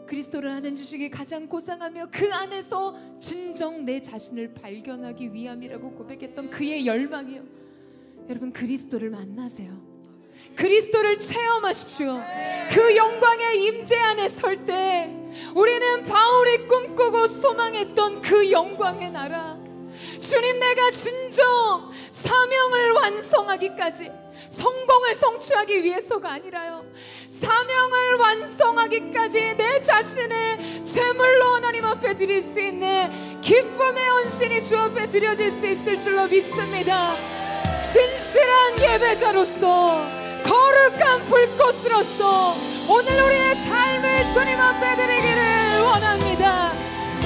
그리스도를 아는 지식이 가장 고상하며 그 안에서 진정 내 자신을 발견하기 위함이라고 고백했던 그의 열망이요, 여러분 그리스도를 만나세요. 그리스도를 체험하십시오. 그 영광의 임재 안에 설 때 우리는 바울이 꿈꾸고 소망했던 그 영광의 나라, 주님, 내가 진정 사명을 완성하기까지, 성공을 성취하기 위해서가 아니라요, 사명을 완성하기까지 내 자신을 제물로 하나님 앞에 드릴 수 있는 기쁨의 헌신이 주 앞에 드려질 수 있을 줄로 믿습니다. 진실한 예배자로서, 거룩한 불꽃으로서 오늘 우리의 삶을 주님 앞에 드리기를 원합니다.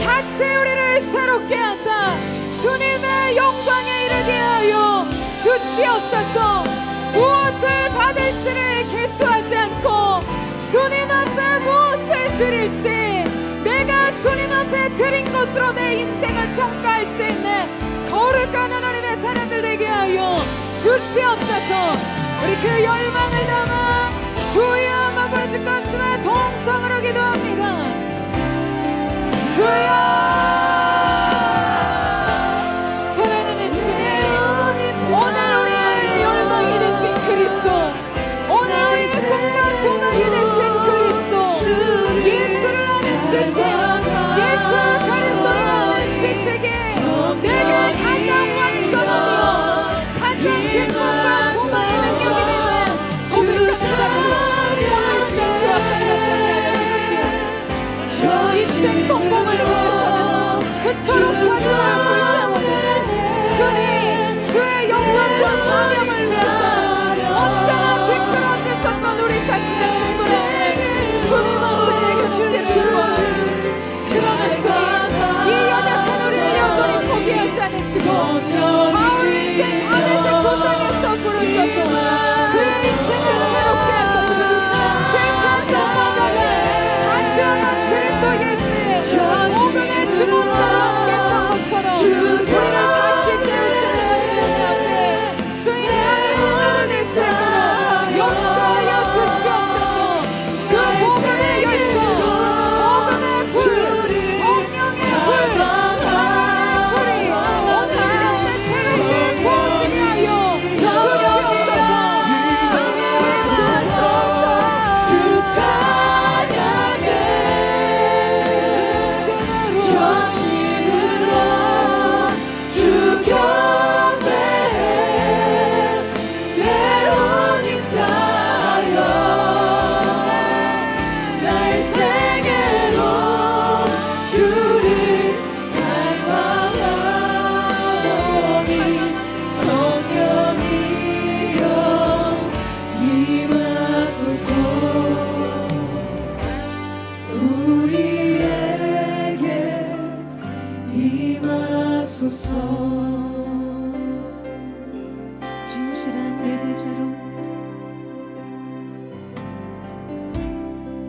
다시 우리를 새롭게 하사 주님의 영광에 이르게 하여 주시옵소서. 무엇을 받을지를 계수하지 않고 주님 앞에 무엇을 드릴지, 내가 주님 앞에 드린 것으로 내 인생을 평가할 수 있는 거룩한 하나님의 사람들 되게 하여 주시옵소서. 우리 그 열망을 담아 주여 한번 부르짖고 싶으면 동성으로 기도합니다. 주여, 사랑하는 주님, 오늘 우리의 열망이 되신 그리스도, 오늘 우리의 꿈과 소망이 되신 그리스도, 예수를 아는 지식, 예수 그리스도를 아는 지식이 내게 가장 완전하며 가장 기쁨과 소망의 능력이 되는 고백하는 자들로 오늘 시간 주 앞에 나서게 하여 주십시오. 인생 성공을 위해서는 그토록 자신을 불태우는 주님, 주의 영광과 사명을 위해서는 언제나 뒷걸음질 쳤던 우리 자신을 부끄러움을 주님 앞에 내려놓기를 원합니다. 그러나 주님, 이 연약한 우리를 여전히 포기하지 않으시고 바울 인생 다메섹 도상에서 부르셔서 그의 인생을 새롭게 하셨습니다. 실패했던 바다를 다시 한번 그리스도 예수의 복음의 증언자로 함께했던 것처럼 우리를 다시 세우시는 하나님 앞에 주의 참여하는 자들 될 수 있도록 역사하여 주시옵소서. 그 복음의 열정, 복음의 불, 성령의 불, 사랑의 불이 오늘 가운데 새롭게 부어지게 하여 주시옵소서. 주 찬양해 전심으로 주 경배해 내 혼인 다하여 날 생애로 주를 갈망하오니 성령이여 임하소서. 우리에게 임하소서. 진실한 예배자로,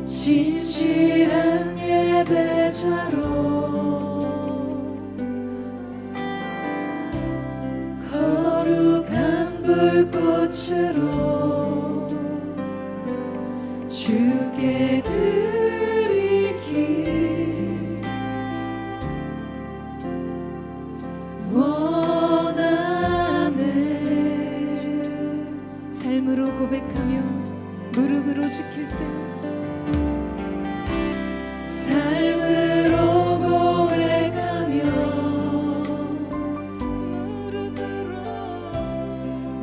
진실한 예배자로, 거룩한 불꽃으로 주께 드리기 원하네. 삶으로 고백하며 무릎으로 지킬 때, 삶으로 고백하며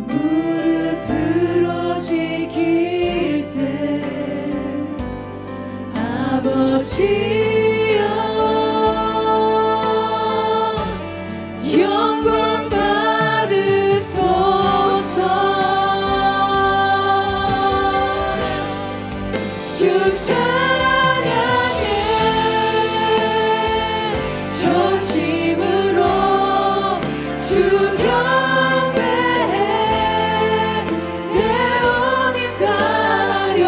무릎으로 지킬 때 아버지여 영광 받으소서. 주 찬양해 전심으로 주 경배해 내 혼인 다하여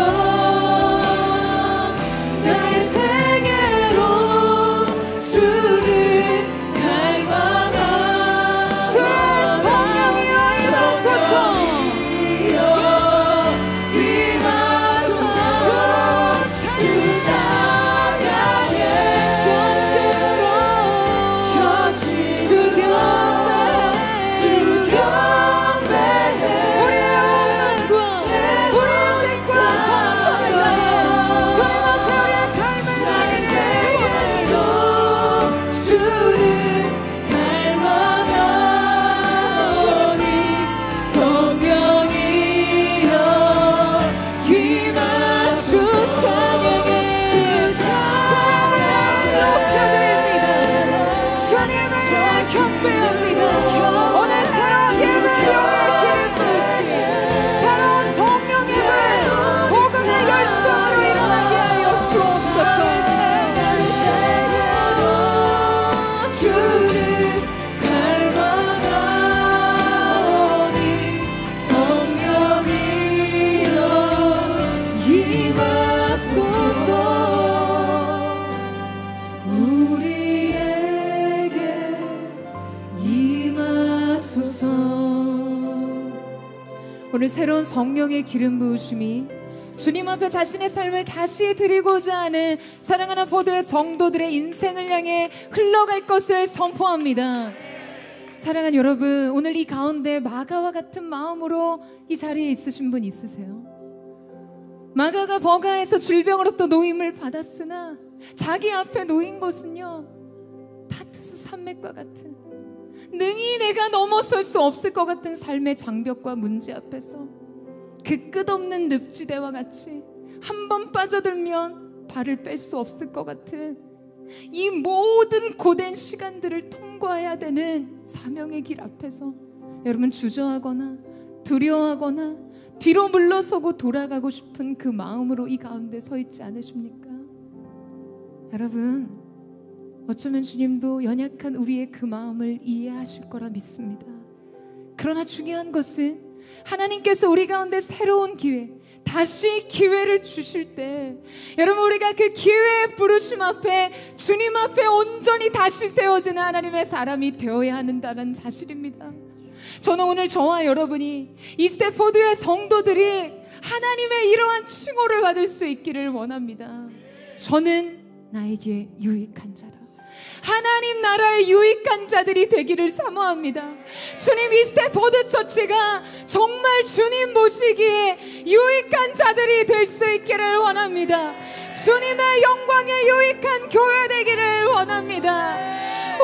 날 생애 오늘 새로운 성령의 기름 부으심이 주님 앞에 자신의 삶을 다시 드리고자 하는 사랑하는 포도의 성도들의 인생을 향해 흘러갈 것을 선포합니다. 사랑하는 여러분, 오늘 이 가운데 마가와 같은 마음으로 이 자리에 있으신 분 있으세요? 마가가 버가에서 질병으로부터 노임을 받았으나 자기 앞에 놓인 것은요, 다투스 산맥과 같은, 능히 내가 넘어설 수 없을 것 같은 삶의 장벽과 문제 앞에서 그 끝없는 늪지대와 같이 한 번 빠져들면 발을 뺄 수 없을 것 같은 이 모든 고된 시간들을 통과해야 되는 사명의 길 앞에서 여러분 주저하거나 두려워하거나 뒤로 물러서고 돌아가고 싶은 그 마음으로 이 가운데 서 있지 않으십니까? 여러분, 어쩌면 주님도 연약한 우리의 그 마음을 이해하실 거라 믿습니다. 그러나 중요한 것은 하나님께서 우리 가운데 새로운 기회, 다시 기회를 주실 때 여러분, 우리가 그 기회의 부르심 앞에 주님 앞에 온전히 다시 세워지는 하나님의 사람이 되어야 한다는 사실입니다. 저는 오늘 저와 여러분이 이 스태포드의 성도들이 하나님의 이러한 칭호를 받을 수 있기를 원합니다. 저는 나에게 유익한 자라, 하나님 나라의 유익한 자들이 되기를 사모합니다. 주님, 이 스태포드 처치가 정말 주님 보시기에 유익한 자들이 될 수 있기를 원합니다. 주님의 영광에 유익한 교회 되기를 원합니다.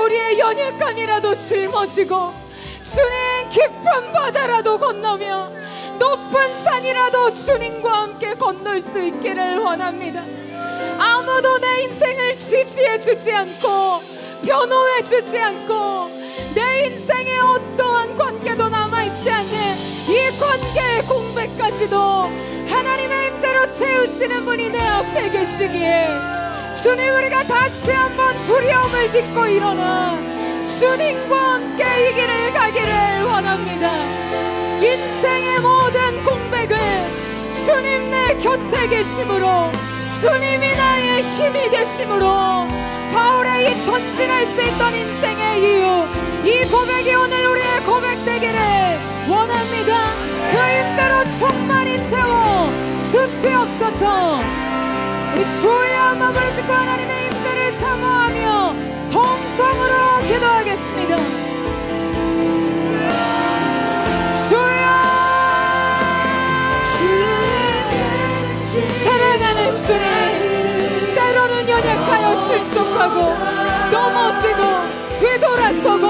우리의 연약함이라도 짊어지고 주님 깊은 바다라도 건너며 높은 산이라도 주님과 함께 건널 수 있기를 원합니다. 아무도 내 인생을 지지해 주지 않고 변호해 주지 않고 내 인생에 어떠한 관계도 남아있지 않는 이 관계의 공백까지도 하나님의 임재로 채우시는 분이 내 앞에 계시기에 주님, 우리가 다시 한번 두려움을 딛고 일어나 주님과 함께 이 길을 가기를 원합니다. 인생의 모든 공백을 주님 내 곁에 계심으로, 주님이 나의 힘이 되심으로 바울의 이 전진할 수 있던 인생의 이유, 이 고백이 오늘 우리의 고백 되기를 원합니다. 그 임재로 충만히 채워 주시옵소서. 우리 주의 마음을 짓고 하나님의 임재를 사모하며 동성으로 기도하겠습니다. 주여, 사랑하는 주님, 때로는 연약하여 실족하고 넘어지고 뒤돌아서고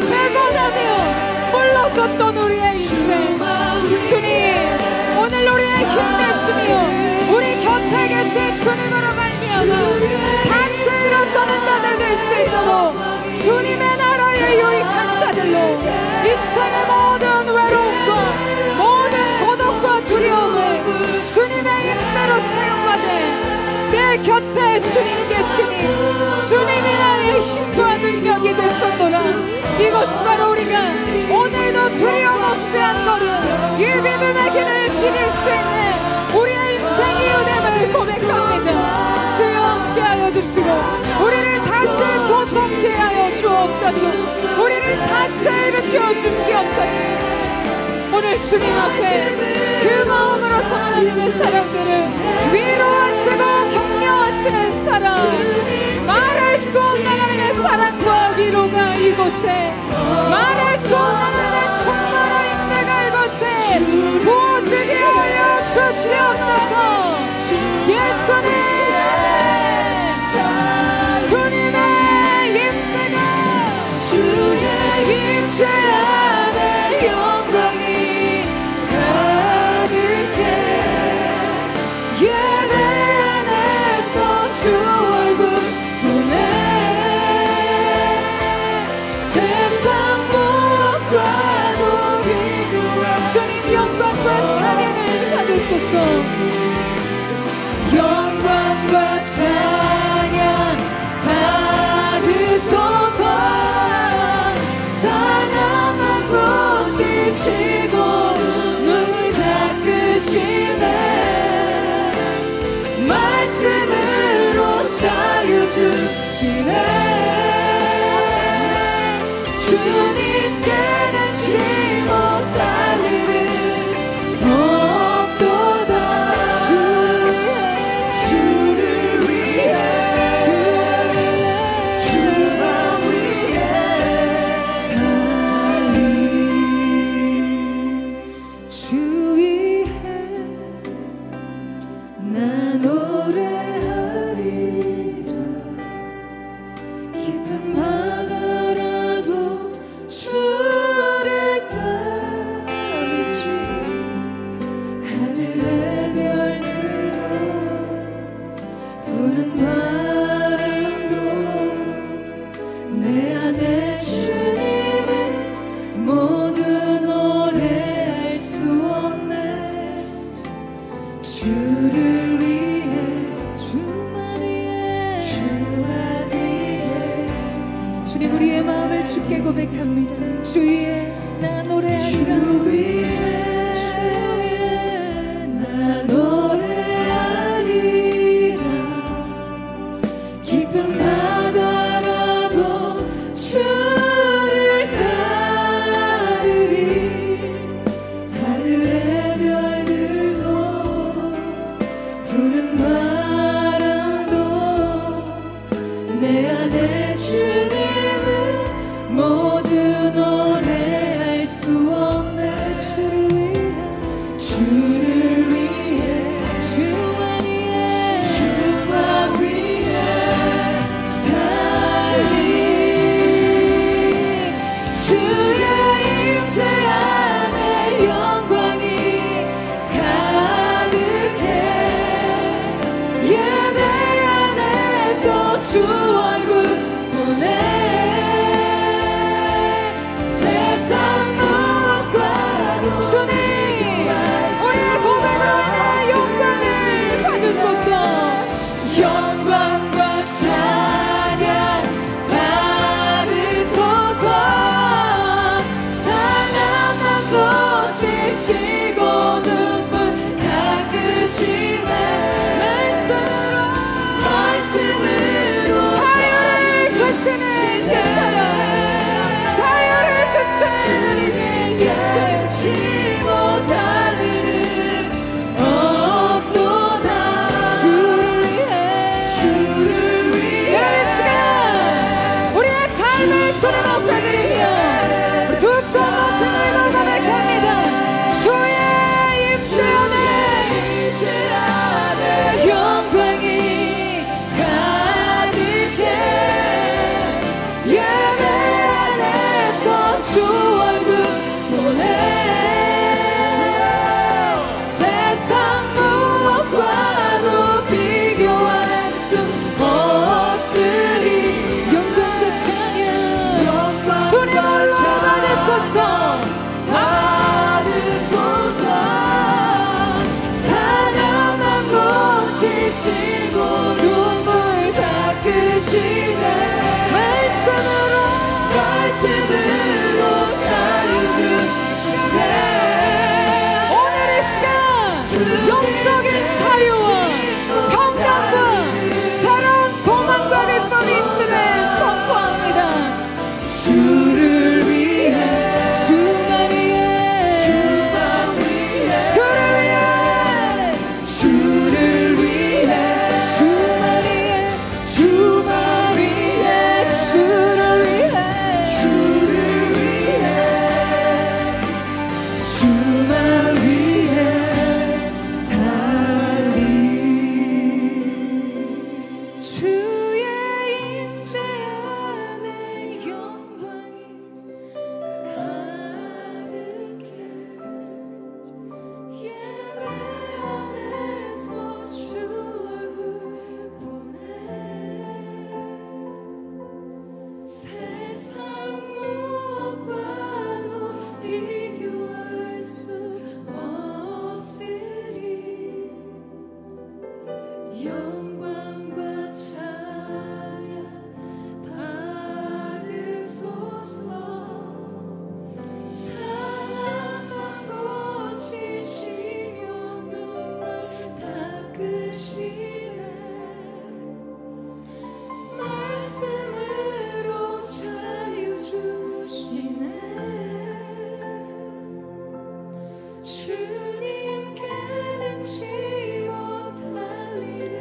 배반하며 물러섰던 우리의 인생, 주님, 오늘 우리의 힘내심이요 우리 곁에 계신 주님으로 말미암아 다시 일어서는 자들 될 수 있도록 주님의 나라의 유익한 자들로 인생의 모든 외로움과 모든 고독과 두려움을 주님의 임재로 채용받은 내 곁에 주님 계시니 주님이 나의 힘과 능력이 되셨노라. 이것이 바로 우리가 오늘도 두려움 없이 한 걸음 이 믿음의 길을 디딜 수 있는 우리의 인생의 은혜를 고백합니다. 주여, 함께하여 주시고 우리를 다시 소성케 하여 주옵소서. 우리를 다시 일으켜 주시옵소서. 오늘 주님 앞에 그 마음으로 서 하나님의 사람들을 위로하시고 격려하시는 사람, 말할 수 없는 하나님의 사랑과 위로가 이곳에, 말할 수 없는 하나님의 충만한 임재가 이곳에 부어지게 하여 주시옵소서. 예, 주님의 임재가, 주의 임재 안에 영광이 가득해 예배 안에서 주 얼굴 보내 세상 무엇과도 비교할 주님 영광과 찬양을 받으소서. 영광과 찬양 받으소서. 상한 맘 고치시고 눈물 닦으시네. 말씀으로 자유 주시네. 주님께 능치 못할 일을 깨닫지 못할 일은 없도다. 주를 위해 여러분 시간 우리의 삶을 주님 앞에 드리며 우리 두 손 높이 들고 고백합니다. 주의 임재 안에 영광이 가득해 예배 안에서 주 얼굴 보내 세상 무엇과도 비교할 수 없으리. 영광 그 찬양 주님 홀로 받으소서 받으소서. 상한 맘 고치시고 눈물 닦으시네. 말씀으로 자유 주시네. 오늘의 시간 영적인 자유와 평강과 새로운 소망과 기쁨이 있음을 선포합니다. 주를 위해 주만 위해 주를 위해 주를 위해 주만 위해 주만 위해 주를 위해 주만 위해 살리. 주의 임재 안에 영광이 가득해 예배 안에서 주 얼굴 보내 세상 무엇과도 비교할 수 없으리. 영광과 찬양 받으소서. 상한 맘 고치시며 눈물 닦으시네. 말씀으로 자유 주시네. 주님 깨닫지 못할 일은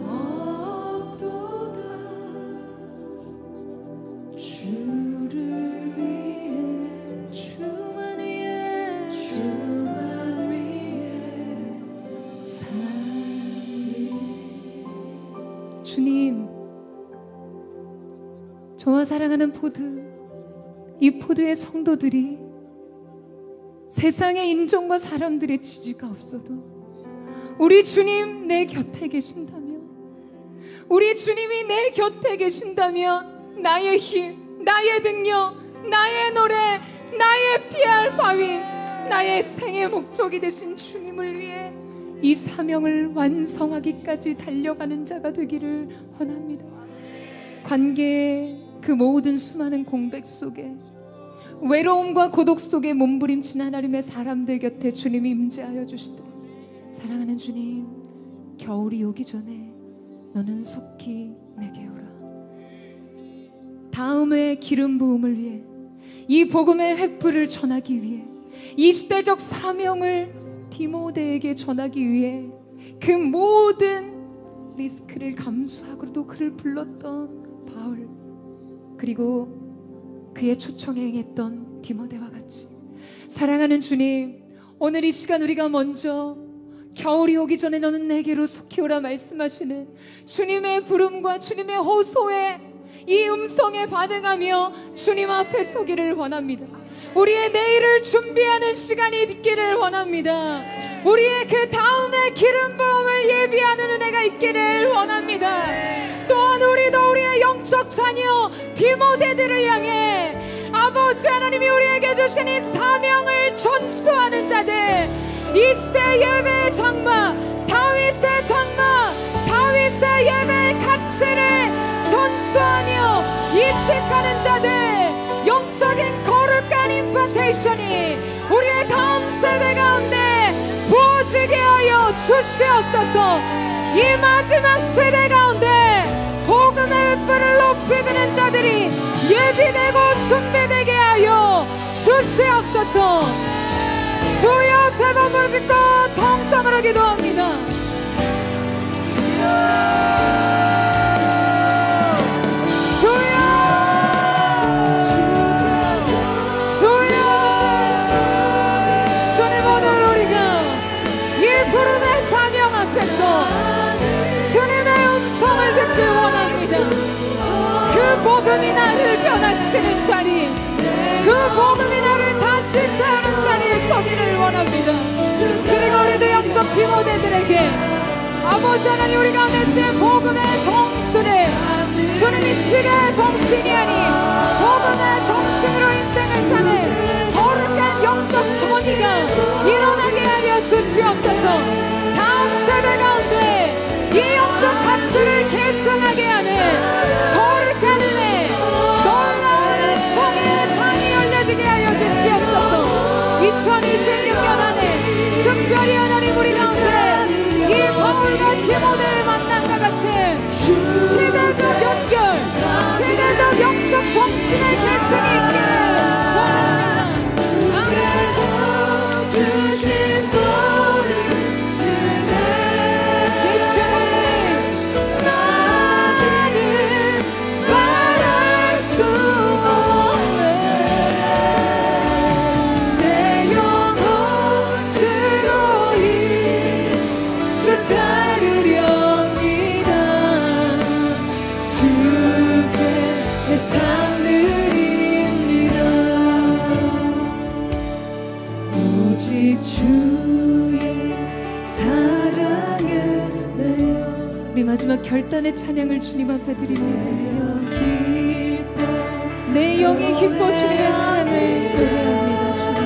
없도다. 주를 위해 주만 위해 주만 위해 살리. 주님, 저와 사랑하는 포드, 이 포드의 성도들이 세상의 인종과 사람들의 지지가 없어도 우리 주님 내 곁에 계신다면, 우리 주님이 내 곁에 계신다면 나의 힘, 나의 능력, 나의 노래, 나의 피할 바위, 나의 생의 목적이 되신 주님을 위해 이 사명을 완성하기까지 달려가는 자가 되기를 원합니다. 관계의 그 모든 수많은 공백 속에, 외로움과 고독 속에 몸부림친 하나님의 사람들 곁에 주님이 임재하여 주시되, 사랑하는 주님, 겨울이 오기 전에 너는 속히 내게 오라. 다음의 기름 부음을 위해, 이 복음의 횃불을 전하기 위해, 이 시대적 사명을 디모데에게 전하기 위해 그 모든 리스크를 감수하고도 그를 불렀던 바울, 그리고 그의 초청에 응했던 디모데와 같이, 사랑하는 주님, 오늘 이 시간 우리가 먼저 겨울이 오기 전에 너는 내게로 속히 오라 말씀하시는 주님의 부름과 주님의 호소에, 이 음성에 반응하며 주님 앞에 서기를 원합니다. 우리의 내일을 준비하는 시간이 있기를 원합니다. 우리의 그 다음의 기름 부음을 예비하는 은혜가 있기를 원합니다. 또한 우리도 우리의 영적 자녀 디모데들을 향해 아버지 하나님이 우리에게 주신 이 사명을 전수하는 자들, 이 시대 예배의 장막, 다윗의 장막, 다윗의 예배의 가치를 전수하며 이식하는 자들, 영적인 거룩한 임파테이션이 우리의 다음 세대 가운데 부어지게 하여 주시옵소서. 이 마지막 세대 가운데 복음의 횃불을 높이 드는 자들이 예비되고 준비되게 하여 주시옵소서. 주여 세 번 부르짖고 통성으로 기도합니다. 주여 주여 주님, 오늘 우리가 이 부름의 사명 앞에서 주님의 음성을 듣길 원합니다. 그 복음이 나를 변화시키는 자리, 그 복음이 나를 다시 세우는 자리에 서기를 원합니다. 그리고 우리도 영적 디모데들에게 아버지 하나님, 우리가 내신 복음의 정수를 주님이 시대의 정신이 아닌 복음의 정신으로 인생을 사는 거룩한 영적 전이가 일어나게 하여 주시옵소서. 다음 세대 가운데 이 영적 가치를 계승하게 하는 거룩한 은혜, 놀라운 은총의 창이 열려지게 하여 주시옵소서. 2026년 안에 특별히 하나님 우리 가운데 이 바울과 디모데의 만남과 같은 시대적 연결, 시대적 영적 정신의 계승이 있기를 원합니다. 우리 마지막 결단의 찬양을 주님 앞에 드립니다. 내 영이 기뻐 주님의 사랑을 노래합니다.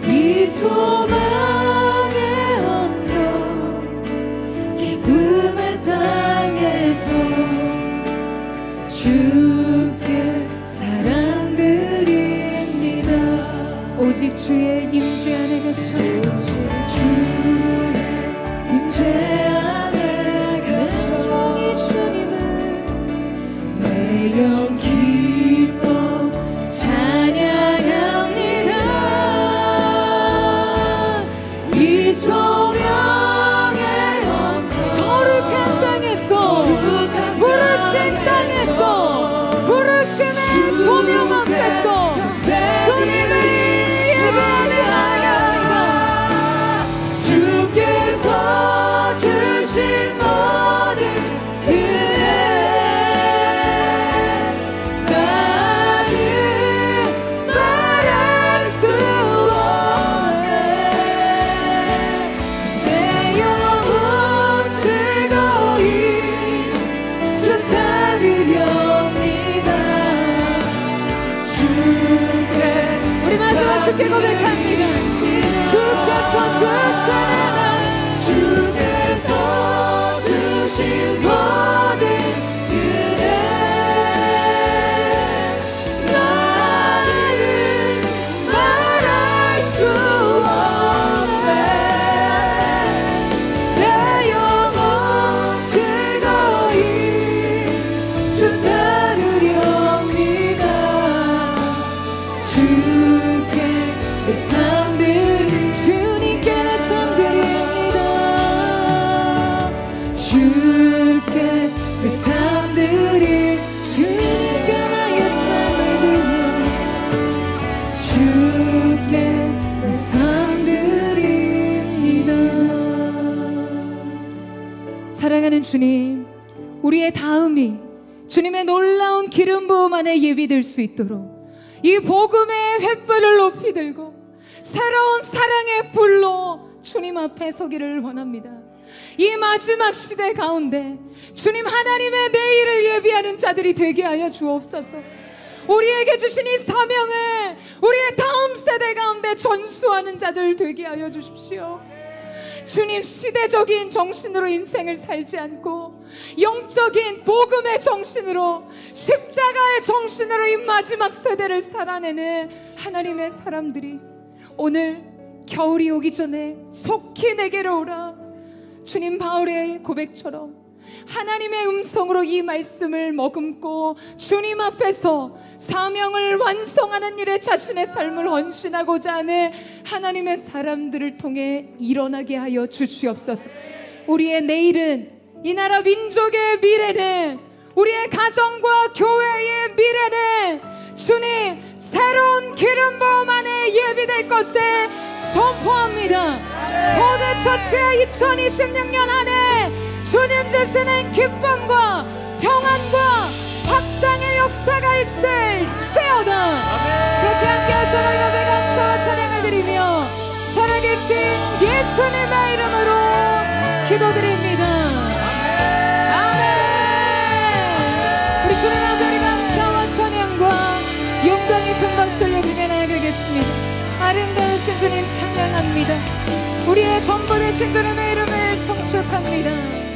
주님, 이 소망의 언덕 기쁨의 땅에서 주께 사랑 드립니다. 오직 주의 임재 안에 갇혀 주의 임재 안에 갇혀 영이 주님을 내 영 기뻐 찬양합니다. 이 소명의 언덕 거룩한 땅에서 부르신 땅에서 부르심의 소명 앞에서 주님을 예배하며 나아갑니다. 주께서 주신 모든 은혜 나는 말할 수 없네. 내 영혼 즐거이 주 따르렵니다. 주께 우리 마지막 주께 고백합니다. 주께서 주신 은혜 주께서 주신 모든 은혜 나는 말할 수 없네. 내 영혼 즐거이 주 따르렵니다. 주께 내 삶을 주님께 내 삶 드립니다. 주께 내 삶 드리 주님께 나의 삶을 드려 주께 내 삶 드립니다. 사랑하는 주님, 우리의 다음이 주님의 놀라운 기름 부음 안에 예비될 수 있도록 이 복음의 횃불을 높이 들고 새로운 사랑의 불로 주님 앞에 서기를 원합니다. 이 마지막 시대 가운데 주님 하나님의 내일을 예비하는 자들이 되게 하여 주옵소서. 우리에게 주신 이 사명을 우리의 다음 세대 가운데 전수하는 자들 되게 하여 주십시오. 주님, 시대적인 정신으로 인생을 살지 않고 영적인 복음의 정신으로, 십자가의 정신으로 이 마지막 세대를 살아내는 하나님의 사람들이 오늘 겨울이 오기 전에 속히 내게로 오라. 주님, 바울의 고백처럼 하나님의 음성으로 이 말씀을 머금고 주님 앞에서 사명을 완성하는 일에 자신의 삶을 헌신하고자 하는 하나님의 사람들을 통해 일어나게 하여 주시옵소서. 우리의 내일은, 이 나라 민족의 미래는, 우리의 가정과 교회의 미래는 주님 새로운 기름 부음 안에 예비될 것을 선포합니다. 포대처치의 2026년 안에 주님 주시는 기쁨과 평안과 확장의 역사가 있을지어다. 그렇게 함께 하셔서 예배 감사와 찬양을 드리며 살아계신 예수님의 이름으로 기도드립니다. 아멘. 우리 주님 앞에 우리 감사와 찬양과 영광의 큰 박수 올려드리며 나아가겠습니다. 아름다우신 주님 찬양합니다. 우리의 전부 되신 주님의 이름을 송축합니다.